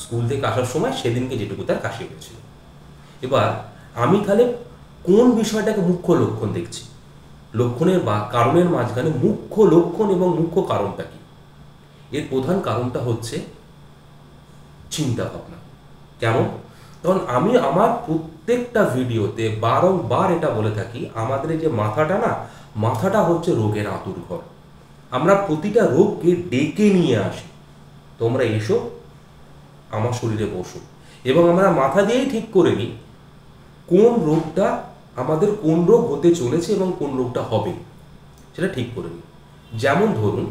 স্কুল থেকে আসার সময়, সেদিনকে যেটুকু তার কাশি হয়েছিল। এবার আমি তাহলে কোন বিষয়টাকে মুখ্য লক্ষণ দেখছি? লক্ষণের বা কারণের মাঝখানে মুখ্য লক্ষণ এবং মুখ্য কারণটা কি? এর প্রধান কারণটা হচ্ছে চিন্তা ভাবনা। কেমন? তখন আমি আমার প্রত্যেকটা ভিডিওতে বারংবার এটা বলে থাকি, আমাদের এই যে মাথাটা হচ্ছে রোগের আঁতুড়ঘর। আমরা প্রতিটা রোগকে ডেকে নিয়ে আসি, তোমরা এসো আমার শরীরে বসো, এবং আমরা মাথা দিয়েই ঠিক করে নিই কোন রোগটা আমাদের, কোন রোগ হতে চলেছে এবং কোন রোগটা হবে সেটা ঠিক করে নিই। যেমন ধরুন,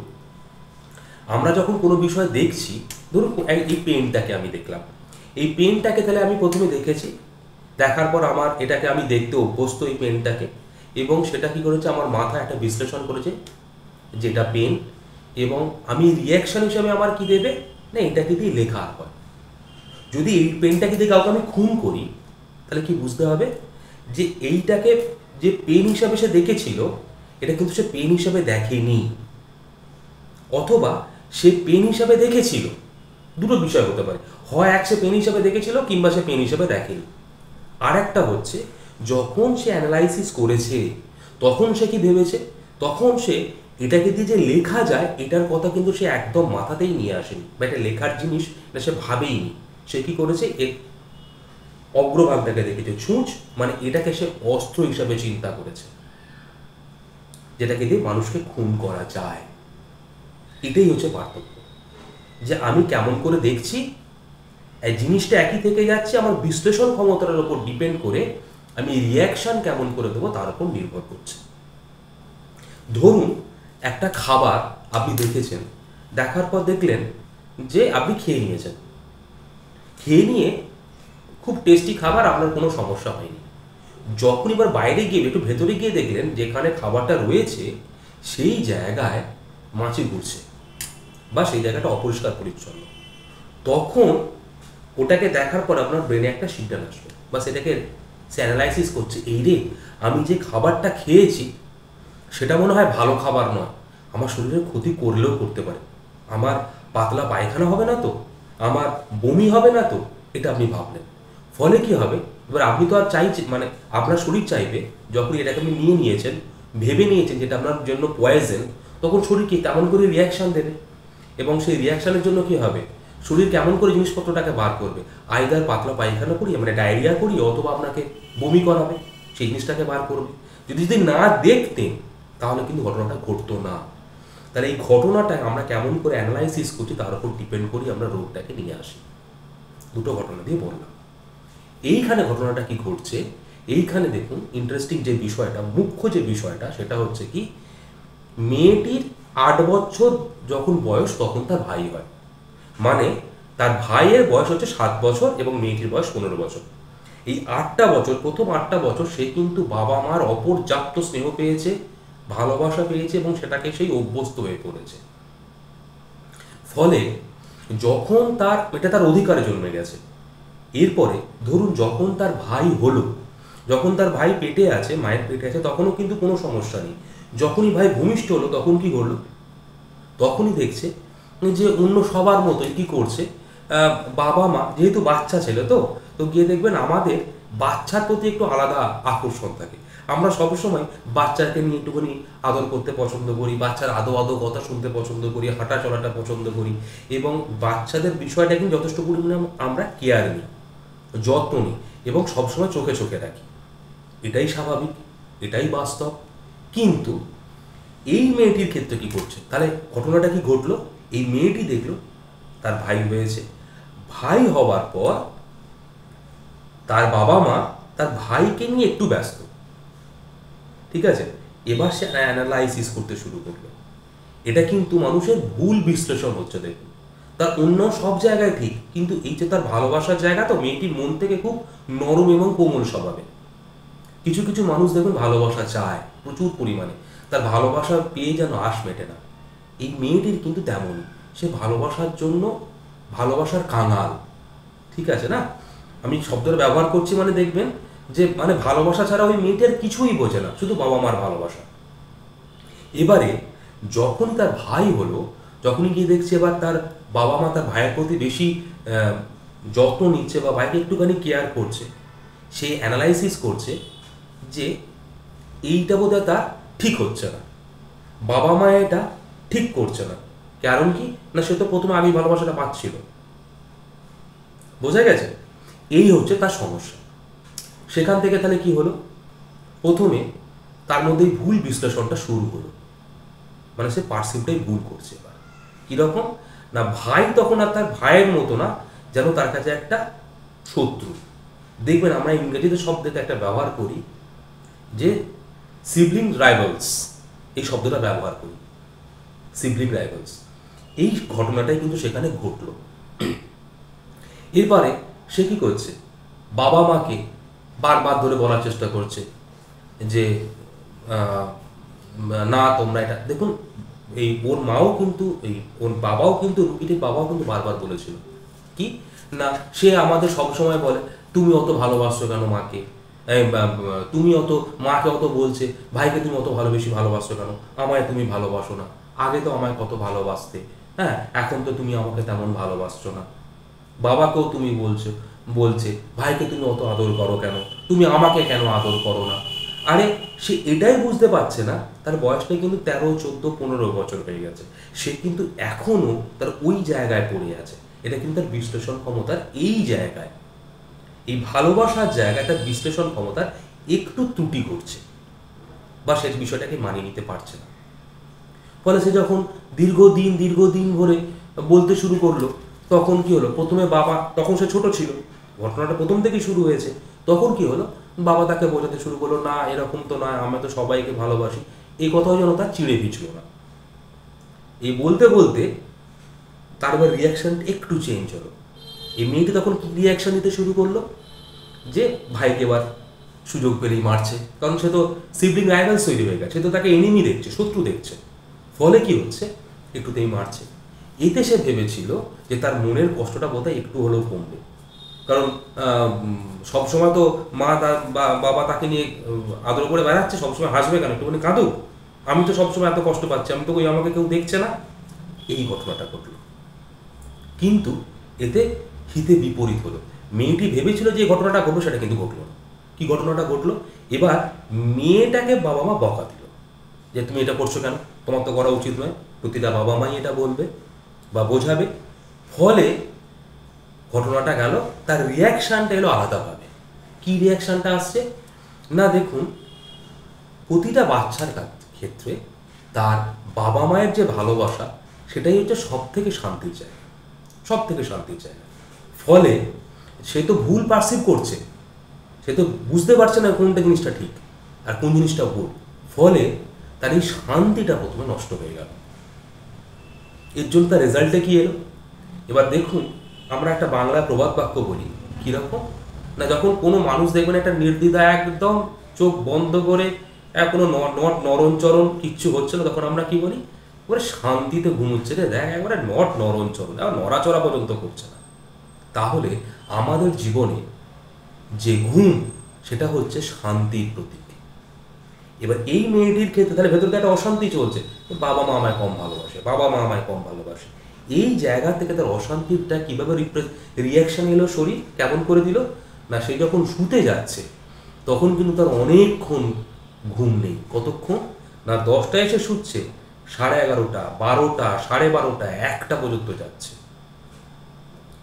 আমরা যখন কোনো বিষয় দেখছি, ধরুন এই পেনটাকে আমি দেখলাম, এই পেনটাকে তাহলে আমি প্রথমে দেখেছি, দেখার পর আমার এটাকে আমি দেখতে অভ্যস্ত এই পেনটাকে, এবং সেটা কি করেছে, আমার মাথা একটা বিশ্লেষণ করেছে যেটা পেন, এবং আমি রিয়াকশন হিসাবে আমার কি দেবে না, এটাকে দিয়ে লেখা হয়। যদি এই পেনটাকে দিয়ে কাউকে আমি খুন করি, তাহলে কি বুঝতে হবে যে এইটাকে যে পেন হিসাবে সে দেখেছিল, এটা কিন্তু সে পেন হিসাবে দেখেনি, অথবা সে পেন হিসাবে দেখেছিল। দুটো বিষয় হতে পারে, হয় সে পেন হিসাবে দেখেছিল, কিংবা সে পেন হিসাবে দেখেনি। আর একটা হচ্ছে, যখন সে অ্যানালাইসিস করেছে তখন সে কি ভেবেছে, তখন সে এটাকে দিয়ে যে লেখা যায় এটার কথা কিন্তু সে একদম মাথাতেই নিয়ে আসেনি, বা এটা লেখার জিনিস এটা সে ভাবেইনি। সে কি করেছে, অগ্রভাগটাকে দেখেছে ছুঁচ, মানে এটাকে সে অস্ত্র হিসাবে চিন্তা করেছে, যেটাকে দিয়ে মানুষকে খুন করা যায়। এটাই হচ্ছে পার্থক্য, যে আমি কেমন করে দেখছি, এই জিনিসটা একই থেকে যাচ্ছে, আমার বিশ্লেষণ ক্ষমতার উপর ডিপেন্ড করে আমি রিয়াকশন কেমন করে দেবো তার উপর নির্ভর করছে। ধরুন একটা খাবার আপনি দেখেছেন, দেখার পর দেখলেন যে আপনি খেয়ে নিয়েছেন, খেয়ে নিয়ে খুব টেস্টি খাবার, আপনার কোনো সমস্যা হয়নি। যখন এবার বাইরে গিয়ে একটু ভেতরে গিয়ে দেখলেন যেখানে খাবারটা রয়েছে সেই জায়গায় মাছি ঘুরছে, বা সেই জায়গাটা অপরিষ্কার পরিচ্ছন্ন, তখন ওটাকে দেখার পর আপনার ব্রেনে একটা সিগন্যাল আসবে, বা সেটাকে সে অ্যানালাইসিস করছে, এই রে আমি যে খাবারটা খেয়েছি সেটা মনে হয় ভালো খাবার নয়, আমার শরীরে ক্ষতি করলেও করতে পারে, আমার পাতলা পায়খানা হবে না তো, আমার বমি হবে না তো, এটা আপনি ভাবলেন। ফলে কি হবে, এবার আপনি তো আর চাইছেন, মানে আপনার শরীর চাইবে, যখন এটাকে আপনি নিয়ে নিয়েছেন, ভেবে নিয়েছেন যেটা আপনার জন্য পয়জন, তখন শরীর কি তেমন করে রিয়াকশান দেবে, এবং সেই রিয়াকশানের জন্য কি হবে, শরীর কেমন করে জিনিসপত্রটাকে বার করবে, আইদার পাতলা পায়খানা করি, মানে ডায়রিয়া করি, অথবা আপনাকে বমি করাবে, সেই জিনিসটাকে বার করবে। যদি না দেখতেন তাহলে কিন্তু ঘটনাটা ঘটতো না। তাহলে এই ঘটনাটা আমরা কেমন করে অ্যানালাইসিস করছি তার উপর ডিপেন্ড করি আমরা রোগটাকে নিয়ে আসি। দুটো ঘটনা দিয়ে বললাম। এইখানে ঘটনাটা কি ঘটছে, এইখানে দেখুন ইন্টারেস্টিং যে বিষয়টা, মুখ্য যে বিষয়টা, সেটা হচ্ছে কি, মেয়েটির 8 বছর যখন বয়স তখন তার ভাই হয়, মানে তার ভাইয়ের বয়স হচ্ছে 7 বছর এবং মেয়েটির বয়স 15 বছর। এই 8টা বছর, প্রথম 8টা বছর সে কিন্তু বাবা মার অপর্যাপ্ত স্নেহ পেয়েছে, ভালোবাসা পেয়েছে, এবং সেটাকে সেই অভ্যস্ত হয়ে পড়েছে। ফলে যখন এটা তার অধিকারে জন্মে গেছে। এরপরে ধরুন যখন তার ভাই হলো, যখন তার ভাই পেটে আছে, মায়ের পেটে আছে, তখনও কিন্তু কোনো সমস্যা নেই। যখনই ভাই ভূমিষ্ঠ হলো তখন কি করলো, তখনই দেখছে যে অন্য সবার মতোই কি করছে, বাবা মা যেহেতু বাচ্চা ছিল তো গিয়ে দেখবেন আমাদের বাচ্চার প্রতি একটু আলাদা আকর্ষণ থাকে। আমরা সবসময় বাচ্চাকে নিয়ে একটুখানি আদর করতে পছন্দ করি, বাচ্চার আদো আদো কথা শুনতে পছন্দ করি, হাঁটা চলাটা পছন্দ করি, এবং বাচ্চাদের বিষয়টা কিন্তু যথেষ্ট পরিমাণে আমরা কেয়ার নিই, যত্ন নিই, এবং সবসময় চোখে চোখে রাখি। এটাই স্বাভাবিক, এটাই বাস্তব। কিন্তু এই মেয়েটির ক্ষেত্রে কি করছে? তাহলে ঘটনাটা কি ঘটলো? এই মেয়েটি দেখলো তার ভাই হয়েছে, ভাই হবার পর তার বাবা মা তার ভাইকে নিয়ে একটু ব্যস্ত, ঠিক আছে? এবার সে অ্যানালাইসিস করতে শুরু করলো। এটা কিন্তু মানুষের ভুল বিশ্লেষণ হচ্ছে। দেখুন, তার অন্য সব জায়গায় ঠিক, কিন্তু এই যে তার ভালোবাসার জায়গা, তো মেয়েটির মন থেকে খুব নরম এবং কোমল স্বভাবে। কিছু কিছু মানুষ দেখুন ভালোবাসা চায় প্রচুর পরিমাণে, তার ভালোবাসা পেয়ে যেন আশ মেটে না। এই মেয়েটির কিন্তু তেমনই, সে ভালোবাসার জন্য ভালোবাসার কাঙাল, ঠিক আছে না? আমি শব্দটা ব্যবহার করছি মানে দেখবেন যে মানে ভালোবাসা ছাড়া ওই মেয়েটার কিছুই বোঝে না, শুধু বাবা মার ভালোবাসা। এবারে যখন তার ভাই হলো, যখনই গিয়ে দেখছে এবার তার বাবা মা তার ভাইয়ের প্রতি বেশি যত্ন নিচ্ছে বা ভাইকে একটুখানি কেয়ার করছে, সে অ্যানালাইসিস করছে যে এইটা বোধহয় তার ঠিক হচ্ছে না, বাবা মা এটা ঠিক করছে না। কারণ কি না, সে তো প্রথমে আমি ভালোবাসাটা পাচ্ছিল। বোঝা গেছে? এই হচ্ছে তার সমস্যা। সেখান থেকে তাহলে কি হলো? প্রথমে তার মধ্যে ভুল বিশ্লেষণটা শুরু হলো, মানে সে পার্সিভটাই ভুল করছে। এবার কীরকম না, ভাই তখন আর তার ভাইয়ের মতো না, যেন তার কাছে একটা শত্রু। দেখবেন আমরা ইংরেজিতে শব্দতে একটা ব্যবহার করি যে সিবলিং রাইভালস, এই শব্দটা ব্যবহার করি, সিবলিং রাইভালস। এই ঘটনাটাই কিন্তু সেখানে ঘটলো। এরপরে সে কি করছে, বাবা মাকে বারবার ধরে বলার চেষ্টা করছে যে না তোমরা এটা দেখুন। এই ওর মাও কিন্তু, এই ওর বাবাও কিন্তু, রুগীটির বাবাও কিন্তু বারবার বলেছিল কি না, সে আমাদের সবসময় বলে তুমি অত ভালোবাসছো কেন মাকে, তুমি অত মাকে অত বলছে ভাইকে তুমি অত ভালোবাসছো কেন, আমায় তুমি ভালোবাসো না, আগে তো আমায় কত ভালোবাসতে, হ্যাঁ এখন তো তুমি আমাকে তেমন ভালোবাসছো না। বাবাকেও তুমি বলছে ভাইকে তুমি অত আদর করো কেন, তুমি আমাকে কেন আদর করো না। আরে সে এটাই বুঝতে পারছে না, তার বয়সটা কিন্তু 13, 14, 15 বছর হয়ে গেছে, সে কিন্তু এখনো তার ওই জায়গায় পড়ে আছে। এটা কিন্তু তার বিশ্লেষণ ক্ষমতার এই জায়গায়, এই ভালোবাসার জায়গায় তার বিশ্লেষণ ক্ষমতার একটু ত্রুটি করছে, বা সে বিষয়টাকে মানিয়ে নিতে পারছে না। ফলে সে যখন দীর্ঘদিন ধরে বলতে শুরু করলো, তখন কি হলো, প্রথমে বাবা, তখন সে ছোট ছিল, ঘটনাটা প্রথম থেকেই শুরু হয়েছে, তখন কি হলো, বাবা তাকে বোঝাতে শুরু করলো না এরকম তো নয়, আমরা তো সবাইকে ভালোবাসি। এই কথাও যেন তার চিড়ে পিছল না। এই বলতে বলতে তার এবার রিয়াকশন একটু চেঞ্জ হলো। এই মেয়েটি তখন কি রিয়াকশন দিতে শুরু করলো যে ভাইকে এবার সুযোগ পেলেই মারছে, কারণ সে তো সিবলিং রাইভালস তৈরি হয়ে গেছে, সে তো তাকে এনিমি দেখছে, শত্রু দেখছে। ফলে কি হচ্ছে, একটুতেই মারছে। এতে সে ভেবেছিল যে তার মনের কষ্টটা বোধহয় একটু হলেও কমবে, কারণ সবসময় তো মা বাবা তাকে নিয়ে আদর করে বেড়াচ্ছে, সবসময় হাসবে কেন, একটুখানি কাঁদুক, আমি তো সবসময় এত কষ্ট পাচ্ছি, আমি তো ওই আমাকে কেউ দেখছে না। এই ঘটনাটা ঘটলো, কিন্তু এতে হিতে বিপরীত হলো। মেয়েটি ভেবেছিল যে ঘটনাটা ঘটলো, সেটা কিন্তু ঘটলো না। কি ঘটনাটা ঘটলো, এবার মেয়েটাকে বাবা মা বকা দিল যে তুমি এটা করছো কেন, তোমার তো করা উচিত নয়। প্রতিটা বাবা মাই এটা বলবে বা বোঝাবে। ফলে ঘটনাটা গেল, তার রিয়াকশানটা এলো আলাদাভাবে। কি রিয়াকশানটা আসছে না, দেখুন প্রতিটা বাচ্চার ক্ষেত্রে তার বাবা মায়ের যে ভালোবাসা, সেটাই হচ্ছে সব থেকে শান্তির জায়গা, সব থেকে শান্তির জায়গা। ফলে সে তো ভুল পারসিভ করছে, সে তো বুঝতে পারছে না কোনটা জিনিসটা ঠিক আর কোন জিনিসটা ভুল। ফলে তার এই শান্তিটা প্রথমে নষ্ট হয়ে গেল। এর জন্য তার রেজাল্টে কি এলো, এবার দেখুন আমরা একটা বাংলা প্রবাদ বাক্য বলি কীরকম না, যখন কোনো মানুষ দেখবেন একটা নির্দ্বিধা একদম চোখ বন্ধ করে কোনো নরণচরণ কিচ্ছু হচ্ছে না, তখন আমরা কি বলি, ওরা শান্তিতে ঘুমোচ্ছে রে, দেখ একবারে নরণচরণ, নড়াচড়া পর্যন্ত করছে না। তাহলে আমাদের জীবনে যে ঘুম, সেটা হচ্ছে শান্তির প্রতীক। এবার এই মেয়েটির ক্ষেত্রে তাহলে ভেতরে একটা অশান্তি চলছে, বাবা মা আমায় কম ভালোবাসে, বাবা মা আমায় কম ভালোবাসে। এই জায়গা থেকে তার অশান্তিটা কীভাবে রিয়াকশান এলো, শরীর কেমন করে দিল না, সে যখন শুতে যাচ্ছে তখন কিন্তু তার অনেকক্ষণ ঘুম নেই। কতক্ষণ না 10টায় এসে শুচ্ছে, 11:30, 12টা, 12:30, 1টা পর্যন্ত যাচ্ছে।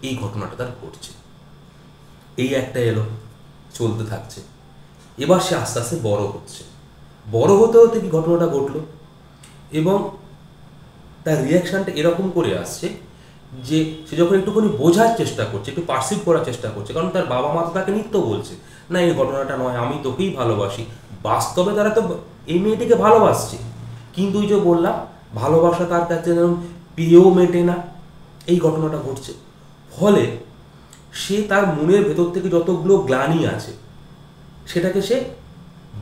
এই ঘটনাটা তার ঘটছে। এই একটা এলো, চলতে থাকছে। এবার সে আস্তে আস্তে বড় হচ্ছে। বড় হতে হতে কি ঘটনাটা ঘটলো, এবং তার রিয়াকশানটা এরকম করে আসছে যে সে যখন একটুখানি বোঝার চেষ্টা করছে, একটু পারসিভ করার চেষ্টা করছে, কারণ তার বাবা মা তো তাকে নিত্য বলছে না এই ঘটনাটা নয়, আমি তোকেই ভালোবাসি। বাস্তবে তারা তো এই মেয়েটিকে ভালোবাসছে, কিন্তু ওই যে বললাম ভালোবাসা তার কাছে যেন পেয়েও মেটে না, এই ঘটনাটা ঘটছে। ফলে সে তার মনের ভেতর থেকে যতগুলো গ্লানি আছে সেটাকে সে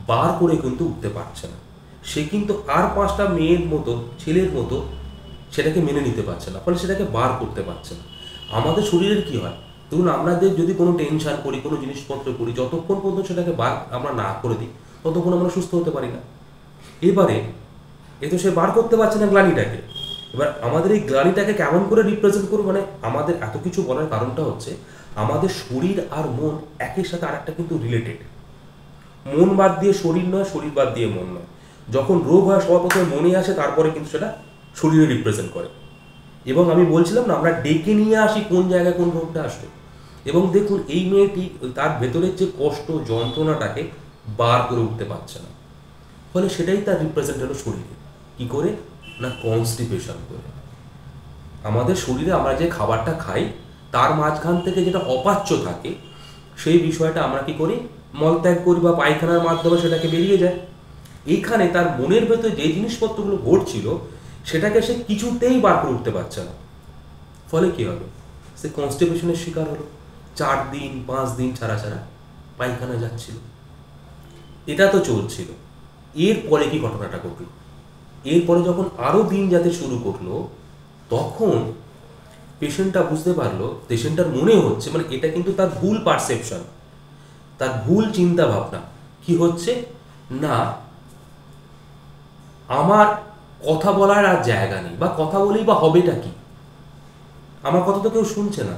বার করে কিন্তু উঠতে পারছে না। সে কিন্তু আর 5টা মেয়ের মতো, ছেলের মতো সেটাকে মেনে নিতে পারছে না, ফলে সেটাকে বার করতে পারছে না। আমাদের শরীরের কি হয়, ধরুন আমাদের যদি কোনো টেনশন করি, কোনো জিনিসপত্র করি, যতক্ষণ পর্যন্ত সেটাকে বার আমরা না করে দিই ততক্ষণ আমরা সুস্থ হতে পারি না। এবারে এ তো সে বার করতে পারছে না গ্লানিটাকে। এবার আমাদের এই গ্লানিটাকে কেমন করে রিপ্রেজেন্ট করবো, মানে আমাদের এত কিছু বলার কারণটা হচ্ছে আমাদের শরীর আর মন একের সাথে আরেকটা কিন্তু রিলেটেড। মন বাদ দিয়ে শরীর নয়, শরীর বাদ দিয়ে মন নয়। যখন রোগ হয় সবার প্রথমে মনে আসে, তারপরে কিন্তু সেটা শরীরে রিপ্রেজেন্ট করে। এবং আমি বলছিলাম না, আমরা ডেকে নিয়ে আসি কোন জায়গায় কোন রোগটা আসবে। এবং দেখুন এই মেয়েটি তার ভেতরের যে কষ্ট, যন্ত্রণাটাকে বার করে উঠতে পারছে না, ফলে সেটাই তার রিপ্রেজেন্ট হলো শরীরে। কি করে না, কনস্টিপেশন করে। আমাদের শরীরে আমরা যে খাবারটা খাই তার মাঝখান থেকে যেটা অপাচ্য থাকে সেই বিষয়টা আমরা কি করি, মলত্যাগ করি বা পায়খানার মাধ্যমে সেটাকে বেরিয়ে যায়। এইখানে তার মনের ভেতরে যে জিনিসপত্রগুলো ঘটছিল সেটাকে সে কিছুতেই বার করে উঠতে পারছে না। ফলে কি হলো, সে কনস্টিপেশনের শিকার হলো। 4 দিন 5 দিন ছাড়া ছাড়া পায়খানা যাচ্ছিল। এটা তো চলছিল। এরপরে কি ঘটনাটা ঘটলো, এরপরে যখন আরও দিন যেতে শুরু করলো তখন পেশেন্টটা বুঝতে পারলো, পেশেন্টটার মনে হচ্ছে, মানে এটা কিন্তু তার ভুল পারসেপশন, তার ভুল চিন্তা ভাবনা। কি হচ্ছে না, আমার কথা বলার আর জায়গা নেই, বা কথা বলেই বা হবেটা কি, আমার কথা তো কেউ শুনছে না।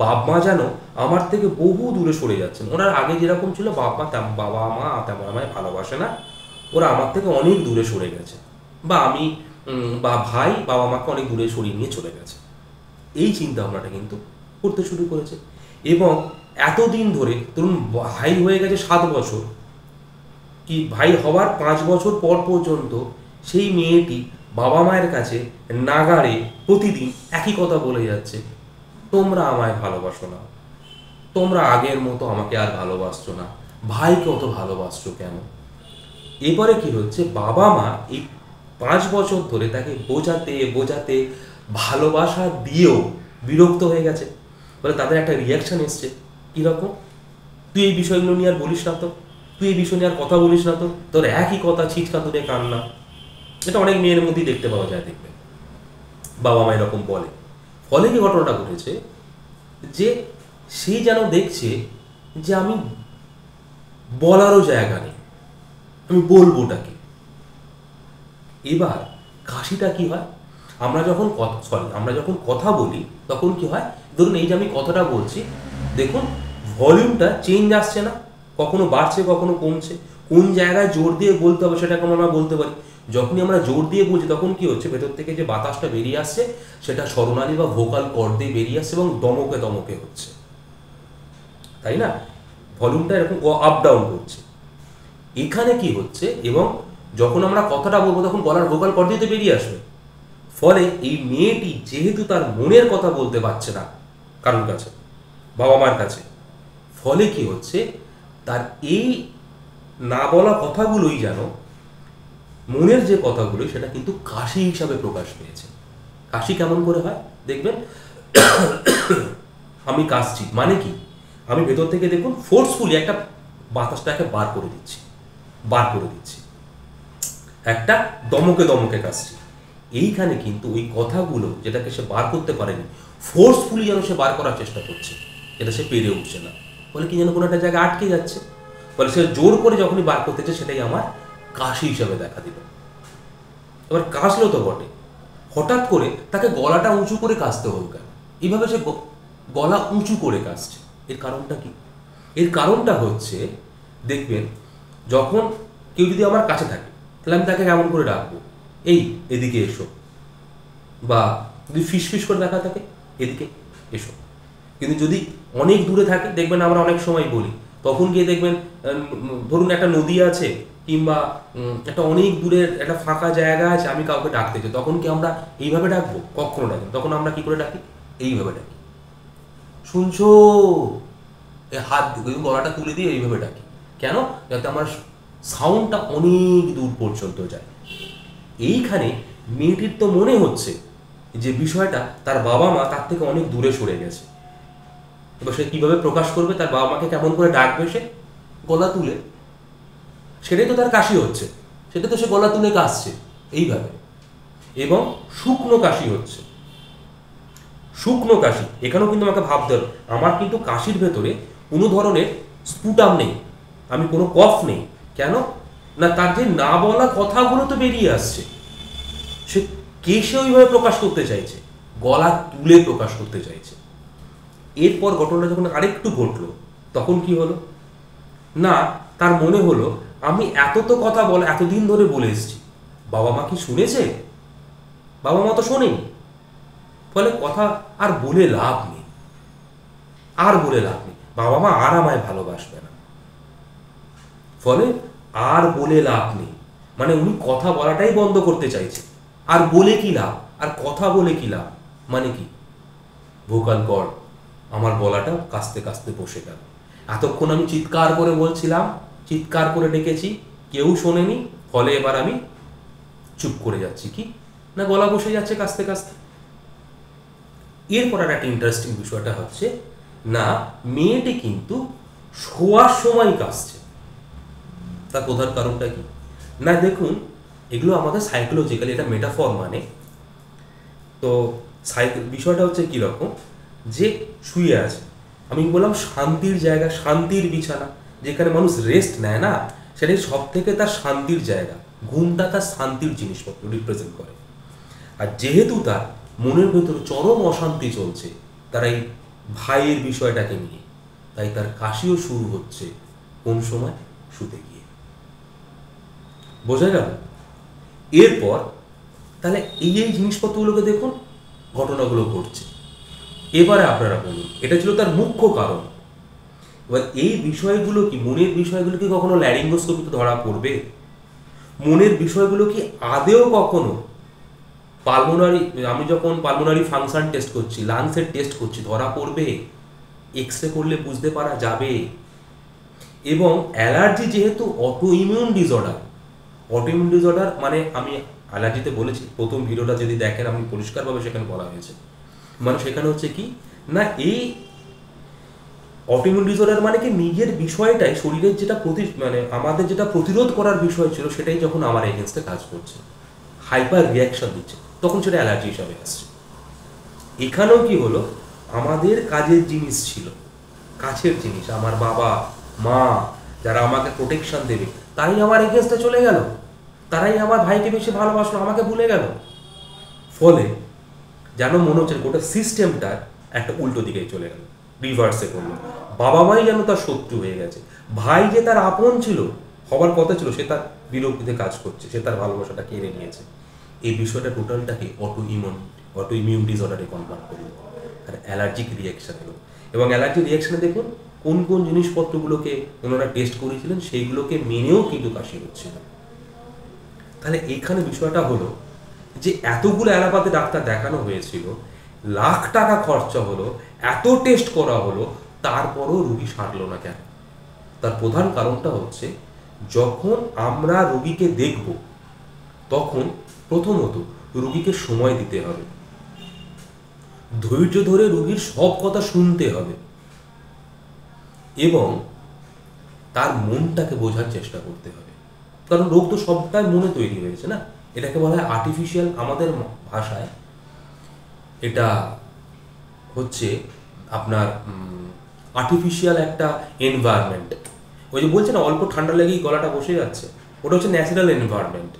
বাবা যেন আমার থেকে বহু দূরে সরে যাচ্ছেন। ওনার আগে যেরকম ছিল বাবা মা তেমন আমায় ভালোবাসে না, ওরা আমার থেকে অনেক দূরে সরে গেছে, বা আমি বা ভাই বাবা মাকে অনেক দূরে সরিয়ে নিয়ে চলে গেছে। এই চিন্তা ভাবনাটা কিন্তু করতে শুরু করেছে। এবং এতদিন ধরে ধরুন ভাই হয়ে গেছে 7 বছর, কি ভাই হওয়ার 5 বছর পর পর্যন্ত সেই মেয়েটি বাবা মায়ের কাছে নাগাড়ে প্রতিদিন একই কথা বলে যাচ্ছে, তোমরা আমায় ভালোবাসো না, তোমরা আগের মতো আমাকে আর ভালোবাসছো না, ভাইকে অত ভালোবাসছো কেন। এবারে কি হচ্ছে, বাবা মা এই 5 বছর ধরে তাকে বোঝাতে বোঝাতে ভালোবাসা দিয়েও বিরক্ত হয়ে গেছে। বলে তাদের একটা রিয়াকশন এসছে, কীরকম, তুই এই বিষয়গুলো নিয়ে আর বলিস না তো, তুই এই বিষয় নিয়ে আর কথা বলিস না তো, তোর একই কথা ছিচকাতুরে কান্না। এটা অনেক মেয়ের মধ্যেই দেখতে পাওয়া যায়, দেখবে বাবা মা এরকম বলে। ফলে কি ঘটনাটা ঘটেছে যে সে যেন দেখছে যে আমি বলারও জায়গা নেই, আমি বলবোটা কি। এবার কাশিটা কি হয়, আমরা যখন কথা বলি তখন কি হয়, ধরুন এই যে আমি কথাটা বলছি, দেখুন ভলিউমটা চেঞ্জ আসছে না, কখনো বাড়ছে কখনো কমছে। কোন জায়গায় জোর দিয়ে বলতে হবে সেটাকে আমরা বলতে পারি। যখনই আমরা জোর দিয়ে বলছি তখন কি হচ্ছে, ভেতর থেকে যে বাতাসটা বেরিয়ে আসছে সেটা স্বরনালী বা ভোকাল কর্ড দিয়ে বেরিয়ে আসছে এবং দমকে দমকে হচ্ছে, তাই না, ভলিউমটা এরকম আপ ডাউন করছে। এখানে কি হচ্ছে, এবং যখন আমরা কথাটা বলবো তখন গলার ভোকাল কর্ড দিয়ে তো বেরিয়ে আসবে। ফলে এই মেয়েটি যেহেতু তার মনের কথা বলতে পারছে না কারোর কাছে, বাবা মার কাছে, ফলে কি হচ্ছে, তার এই না বলা কথাগুলোই যেন মনের যে কথাগুলো সেটা কিন্তু কাশি হিসাবে প্রকাশ পেয়েছে। কাশি কেমন করে হয় দেখবেন, আমি কাশছি মানে কি, আমি ভেতর থেকে দেখুন ফোর্সফুলি একটা বাতাসটাকে বার করে দিচ্ছি, একটা দমকে দমকে কাশছি। এইখানে কিন্তু ওই কথাগুলো যেটাকে সে বার করতে পারেনি, ফোর্সফুলি যেন সে বার করার চেষ্টা করছে, এটা সে পেরে উঠছে না। ফলে কি যেন কোনো একটা জায়গায় আটকে যাচ্ছে। ফলে সে জোর করে যখনই বার করতেছে সেটাই আমার কাশি হিসাবে দেখা দিল। এবার কাশলো তো বটে, হঠাৎ করে তাকে গলাটা উঁচু করে কাশতে হল কেন, এইভাবে সে গলা উঁচু করে কাশছে। এর কারণটা কি, এর কারণটা হচ্ছে দেখবেন যখন কেউ যদি আমার কাছে থাকে তাহলে আমি তাকে কেমন করে ডাকবো, এই এদিকে এসো, বা যদি ফিস ফিস করে দেখা থাকে এদিকে এসো। কিন্তু যদি অনেক দূরে থাকে, দেখবেন আমরা অনেক সময় বলি, তখন গিয়ে দেখবেন ধরুন একটা নদী আছে কিংবা একটা অনেক দূরের একটা ফাঁকা জায়গা আছে, আমি কাউকে ডাকতে চাই, তখন কি আমরা এইভাবে ডাকবো? কখনো ডাকি। তখন আমরা কি করে ডাকি? এইভাবে ডাকি, শুনছো, হাত গলাটা তুলে দিয়ে এইভাবে ডাকি। কেন? যাতে আমার সাউন্ডটা অনেক দূর পর্যন্ত যায়। এইখানে মেয়েটির তো মনে হচ্ছে যে বিষয়টা তার বাবা মা তার থেকে অনেক দূরে সরে গেছে। এবার সে কিভাবে প্রকাশ করবে? তার বাবা মাকে কেমন করে ডাকবে? সে গলা তুলে। সেটাই তো তার কাশি হচ্ছে, সেটা তো সে গলা তুলে কাশছে এইভাবে। এবং শুকনো কাশি হচ্ছে, শুকনো কাশি। এখানেও কিন্তু আমাকে ভাবতে হবে, আমার কিন্তু কাশির ভেতরে কোনো ধরনের স্পুটাম নেই, আমি কোনো কফ নেই। কেন না? তার যে না বলা কথাগুলো তো বেরিয়ে আসছে, সে কেসে ওইভাবে প্রকাশ করতে চাইছে, গলা তুলে প্রকাশ করতে চাইছে। এরপর ঘটনাটা যখন আরেকটু ঘটলো, তখন কি হলো না, তার মনে হলো আমি এত তো কথা বলে এতদিন ধরে বলে এসেছি, বাবা মা কি শুনেছে? বাবা মা তো শোনেনি। ফলে কথা আর বলে লাভ নেই, আর বলে লাভ নেই, বাবা মা আর আমায় ভালোবাসবে না। ফলে আর বলে লাভ নেই, মানে উনি কথা বলাটাই বন্ধ করতে চাইছে। আর বলে কি লাভ? আর কথা বলে কি লাভ? মানে কি? ভোকাল কর্ড, আমার গলাটা কাস্তে কাস্তে বসে গেল। এতক্ষণ আমি চিৎকার করে বলছিলাম, চিৎকার করে ডেকেছি, কেউ শোনেনি। ফলে এবার আমি চুপ করে যাচ্ছি, কি না গলা বসে যাচ্ছে কাস্তে কাস্তে। এরপর একটা ইন্টারেস্টিং বিষয়টা হচ্ছে না, মেয়েটি কিন্তু শোয়ার সময় কাশছে। তার প্রধান কারণটা কি না, দেখুন এগুলো আমাদের সাইকোলজিক্যালি, এটা মেটাফর মানে। তো বিষয়টা হচ্ছে কীরকম, যে শুয়ে আছে, আমি বললাম শান্তির জায়গা, শান্তির বিছানা, যেখানে মানুষ রেস্ট নেয় না, সেটাই সব থেকে তার শান্তির জায়গা। ঘুমটা তার শান্তির জিনিসপত্র রিপ্রেজেন্ট করে। আর যেহেতু তার মনের ভেতরে চরম অশান্তি চলছে তার এই ভাইয়ের বিষয়টাকে নিয়ে, তাই তার কাশিও শুরু হচ্ছে কোন সময়? শুতে গিয়ে। বোঝা গেল? এরপর তাহলে এই জিনিসপত্রগুলোকে দেখুন, ঘটনাগুলো ঘটছে। এবারে আপনারা বলুন, এটা ছিল তার মুখ্য কারণ। এবার এই বিষয়গুলো কি, মনের বিষয়গুলো কি কখনো ল্যারিঙ্গোস্কোপিতে ধরা পড়বে? মনের বিষয়গুলো কি আদেও কখনো পালমোনারি, আমি যখন পালমোনারি ফাংশন টেস্ট করছি, লাংসের টেস্ট করছি, ধরা পড়বে? এক্স-রে করলে বুঝতে পারা যাবে। এবং অ্যালার্জি যেহেতু auto immune disorder, auto immune disorder মানে আমি অ্যালার্জিতে বলেছি, প্রথম ভিডিওটা যদি দেখেন আমি পরিষ্কারভাবে সেখানে বলা হয়েছে, মানে সেখানে হচ্ছে কি না, এই অটোইমিউন ডিসঅর্ডার মানে কি নিজের বিষয়টাই, শরীরের যেটা মানে আমাদের যেটা প্রতিরোধ করার বিষয় ছিল সেটাই যখন আমার এগেনস্টে কাজ করছে, হাইপার রিয়াকশন দিচ্ছে, তখন সেটা অ্যালার্জি হিসাবে আসছে। এখানেও কি হলো, আমাদের কাজের জিনিস ছিল, কাছের জিনিস, আমার বাবা মা যারা আমাকে প্রোটেকশন দেবে, তারাই আমার এগেনস্টে চলে গেল, তারাই আমার ভাইকে বেশি ভালোবাসলো, আমাকে ভুলে গেল। ফলে যেন মনে হচ্ছে গোটা সিস্টেমটা একটা উল্টো দিকে চলে গেল, রিভার্সে করলো। বাবা মাই যেন তার শত্রু হয়ে গেছে, ভাই যে তার আপন ছিল, হবার কথা ছিল, সে তার বিরক্তিতে কাজ করছে, সে তার ভালোবাসাটা কেড়ে নিয়েছে। এই বিষয়টা টোটালটাকে অটো ইমিউন ডিসঅর্ডারে কনভার্ট করলো, আর অ্যালার্জিক রিয়াকশন এলো। এবং অ্যালার্জিক রিয়াকশনে দেখুন কোন কোন জিনিসপত্রগুলোকে ওনারা টেস্ট করেছিলেন সেইগুলোকে মেনেও কিন্তু কাশি হচ্ছিল। তাহলে এইখানে বিষয়টা হলো যে এতগুলো অ্যালোপ্যাথি ডাক্তার দেখানো হয়েছিল, লাখ টাকা খরচা হলো, এত টেস্ট করা হলো, তারপরও রুগী সারলো না কেন? তার প্রধান কারণটা হচ্ছে, যখন আমরা রুগীকে দেখব তখন প্রথমত রুগীকে সময় দিতে হবে, ধৈর্য ধরে রুগীর সব কথা শুনতে হবে এবং তার মনটাকে বোঝার চেষ্টা করতে হবে। কারণ রোগ তো সবটাই মনে তৈরি হয়েছে না, এটাকে বলা হয় আর্টিফিশিয়াল, আমাদের ভাষায় এটা হচ্ছে আপনার আর্টিফিশিয়াল একটা এনভায়রনমেন্ট। ওই যে বলছে না অল্প ঠান্ডা লেগেই গলাটা বসে যাচ্ছে, ওটা হচ্ছে ন্যাচারাল এনভায়রনমেন্ট।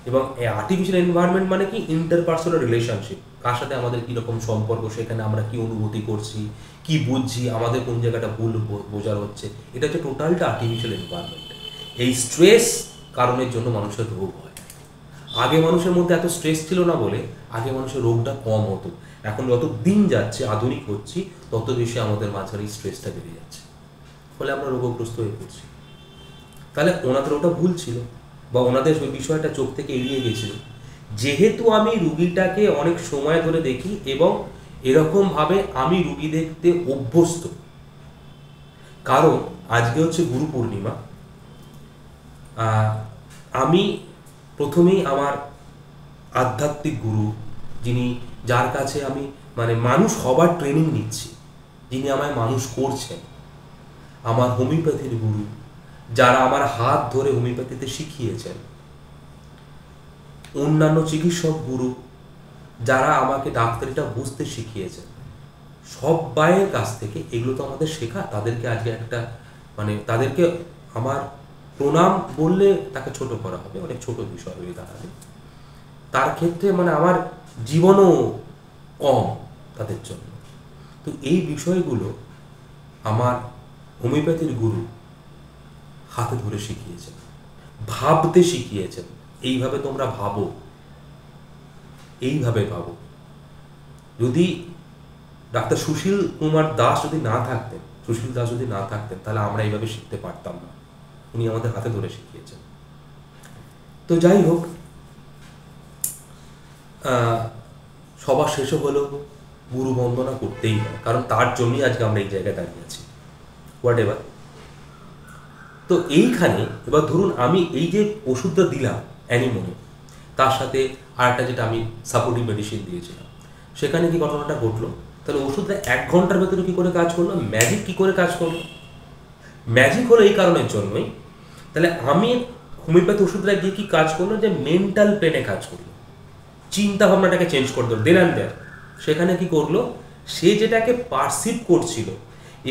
এবং এই আর্টিফিশিয়াল এনভায়রনমেন্ট মানে কি, ইন্টারপার্সোনাল রিলেশনশিপ, কার সাথে আমাদের কীরকম সম্পর্ক, সেখানে আমরা কি অনুভূতি করছি, কি বুঝছি, আমাদের কোন জায়গাটা ভুল বোঝার হচ্ছে, এটা হচ্ছে টোটালটা আর্টিফিশিয়াল এনভায়রনমেন্ট। এই স্ট্রেস কারণের জন্য মানুষের রোগ হয়। আগে মানুষের মধ্যে এত স্ট্রেস ছিল না বলে আগে মানুষের রোগটা কম হতো। এখন যত দিন যাচ্ছে আধুনিক হচ্ছি তত বেশি আমাদের মাঝারি স্ট্রেসটা বেড়ে যাচ্ছে, ফলে আমরা রোগগ্রস্ত হয়ে পড়ছি। তাহলে ওনাদের ওটা ভুল ছিল বা ওনাদের ওই বিষয়টা চোখ থেকে এড়িয়ে গেছিল। যেহেতু আমি রুগীটাকে অনেক সময় ধরে দেখি এবং এরকমভাবে আমি রুগী দেখতে অভ্যস্ত, কারণ আজকে হচ্ছে গুরু পূর্ণিমা। আমি প্রথমেই আমার আধ্যাত্মিক গুরু, যার কাছে আমি মানে মানুষ হবার ট্রেনিং নিচ্ছি, যিনি আমায় মানুষ করছেন, আমার হোমিওপ্যাথির গুরু, যারা আমার হাত ধরে হোমিওপ্যাথিতে শিখিয়েছেন, অন্যান্য চিকিৎসক গুরু যারা আমাকে ডাক্তারিটা বুঝতে শিখিয়েছেন, সবাইয়ের কাছ থেকে এগুলো তো আমাদের শেখা। তাদেরকে আজকে একটা মানে তাদেরকে আমার প্রণাম বললে তাকে ছোট করা হবে, অনেক ছোট বিষয় হয়ে দাঁড়াবে। তার ক্ষেত্রে মানে আমার জীবনও কম তাদের জন্য। তো এই বিষয়গুলো আমার হোমিওপ্যাথির গুরু হাতে ধরে শিখিয়েছেন, ভাবতে শিখিয়েছেন। এইভাবে তোমরা ভাবো, এইভাবে ভাবো। যদি ডাক্তার সুশীল কুমার দাস যদি না থাকতেন, সুশীল দাস যদি না থাকতেন, তাহলে আমরা এইভাবে শিখতে পারতাম না। উনি আমাদের হাতে ধরে শিখিয়েছেন। তো যাই হোক, সবার শেষে হলো গুরু বন্দনা করতেই হয়, কারণ তার জন্যই আজকে আমরা এই জায়গায় দাঁড়িয়ে আছি। What ever. তো এইখানে এবার ধরুন আমি এই যে ওষুধটা দিলাম অ্যানিমোনে, তার সাথে আরেকটা যেটা আমি সাপোর্টিভ মেডিসিন দিয়েছিলাম, সেখানে কি ঘটনাটা ঘটলো? তাহলে ওষুধটা 1 ঘন্টার ভেতরে কি করে কাজ করলো? ম্যাজিক কি করে কাজ করলো? ম্যাজিক হলো এই কারণের জন্যই, তাহলে আমি হোমিওপ্যাথি ওষুধটা গিয়ে কি কাজ করলো? যে মেন্টাল প্লেনে কাজ করলো, চিন্তা ভাবনাটাকে চেঞ্জ করে দিল দেন অ্যান্ড দেয়ার। সেখানে কি করলো? সে যেটাকে পারসিভ করছিল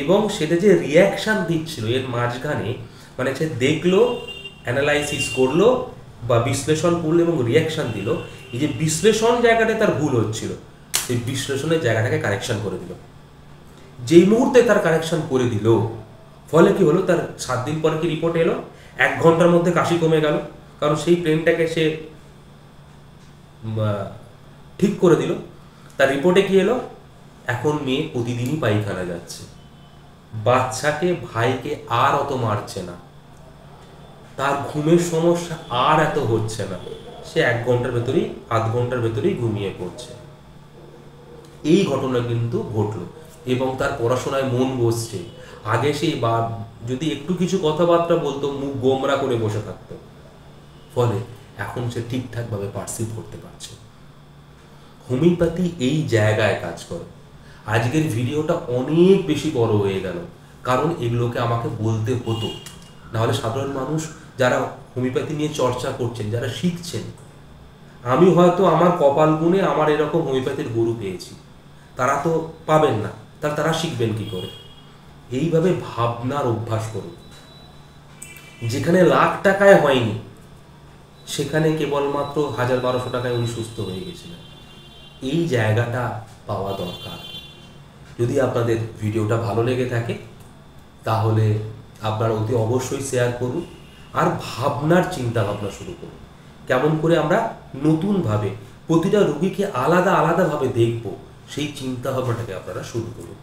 এবং সেটা যে রিয়াকশান দিচ্ছিল, এর মাঝখানে মানে সে দেখলো, অ্যানালাইসিস করলো বা বিশ্লেষণ করলো এবং রিয়াকশান দিল। এই যে বিশ্লেষণ জায়গাটায় তার ভুল হচ্ছিল, সেই বিশ্লেষণের জায়গাটাকে কারেকশান করে দিল। যেই মুহূর্তে তার কারেকশান করে দিল, ফলে কি হলো? তার 7 দিন পরে কি রিপোর্ট এলো? 1 ঘন্টার মধ্যে কাশি কমে গেল, কারণ সেই প্লেনটাকে সে ঠিক করে দিল। তার রিপোর্টে কি এলো? এখন মেয়ে প্রতিদিনই পায়খানা যাচ্ছে, বাচ্চাকে ভাইকে আর অত মারছে না, তার ঘুমের সমস্যা আর এত হচ্ছে না, সে 1 ঘন্টার ভেতরেই 0.5 ঘন্টার ভেতরেই ঘুমিয়ে পড়ছে। এই ঘটনা কিন্তু ঘটলো এবং তার পড়াশোনায় মন বসছে। আগে সেই যদি একটু কিছু কথাবার্তা বলতো, মুখ গোমরা করে বসে থাকতো, ফলে এখন সে ঠিকঠাকভাবে পারসিভ করতে পারছে। হোমিওপ্যাথি এই জায়গায় কাজ করে। আজকের ভিডিওটা অনেক বেশি বড় হয়ে গেল, কারণ এগুলোকে আমাকে বলতে হতো, নাহলে সাধারণ মানুষ যারা হোমিওপ্যাথি নিয়ে চর্চা করছেন, যারা শিখছেন, আমি হয়তো আমার কপাল গুণে আমার এরকম হোমিওপ্যাথির গুরু পেয়েছি, তারা তো পাবেন না, তারা শিখবেন কি করে? এইভাবে ভাবনার অভ্যাস করুন। যেখানে লাখ টাকায় হয়নি, সেখানে কেবলমাত্র 1000-1200 টাকায় উনি সুস্থ হয়ে গেছিলেন। এই জায়গাটা পাওয়া দরকার। যদি আপনাদের ভিডিওটা ভালো লেগে থাকে, তাহলে আপনারা অতি অবশ্যই শেয়ার করুন আর ভাবনার চিন্তা ভাবনা শুরু করুন। কেমন করে আমরা নতুনভাবে প্রতিটা রোগীকে আলাদা আলাদাভাবে দেখব, সেই চিন্তা ভাবনাটাকে আপনারা শুরু করুন।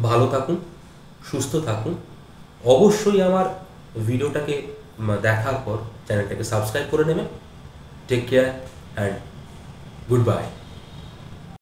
ভালো থাকুন, সুস্থ থাকুন। অবশ্যই আমার ভিডিওটাকে দেখার পর চ্যানেলটাকে সাবস্ক্রাইব করে নেবেন। Take care and good by.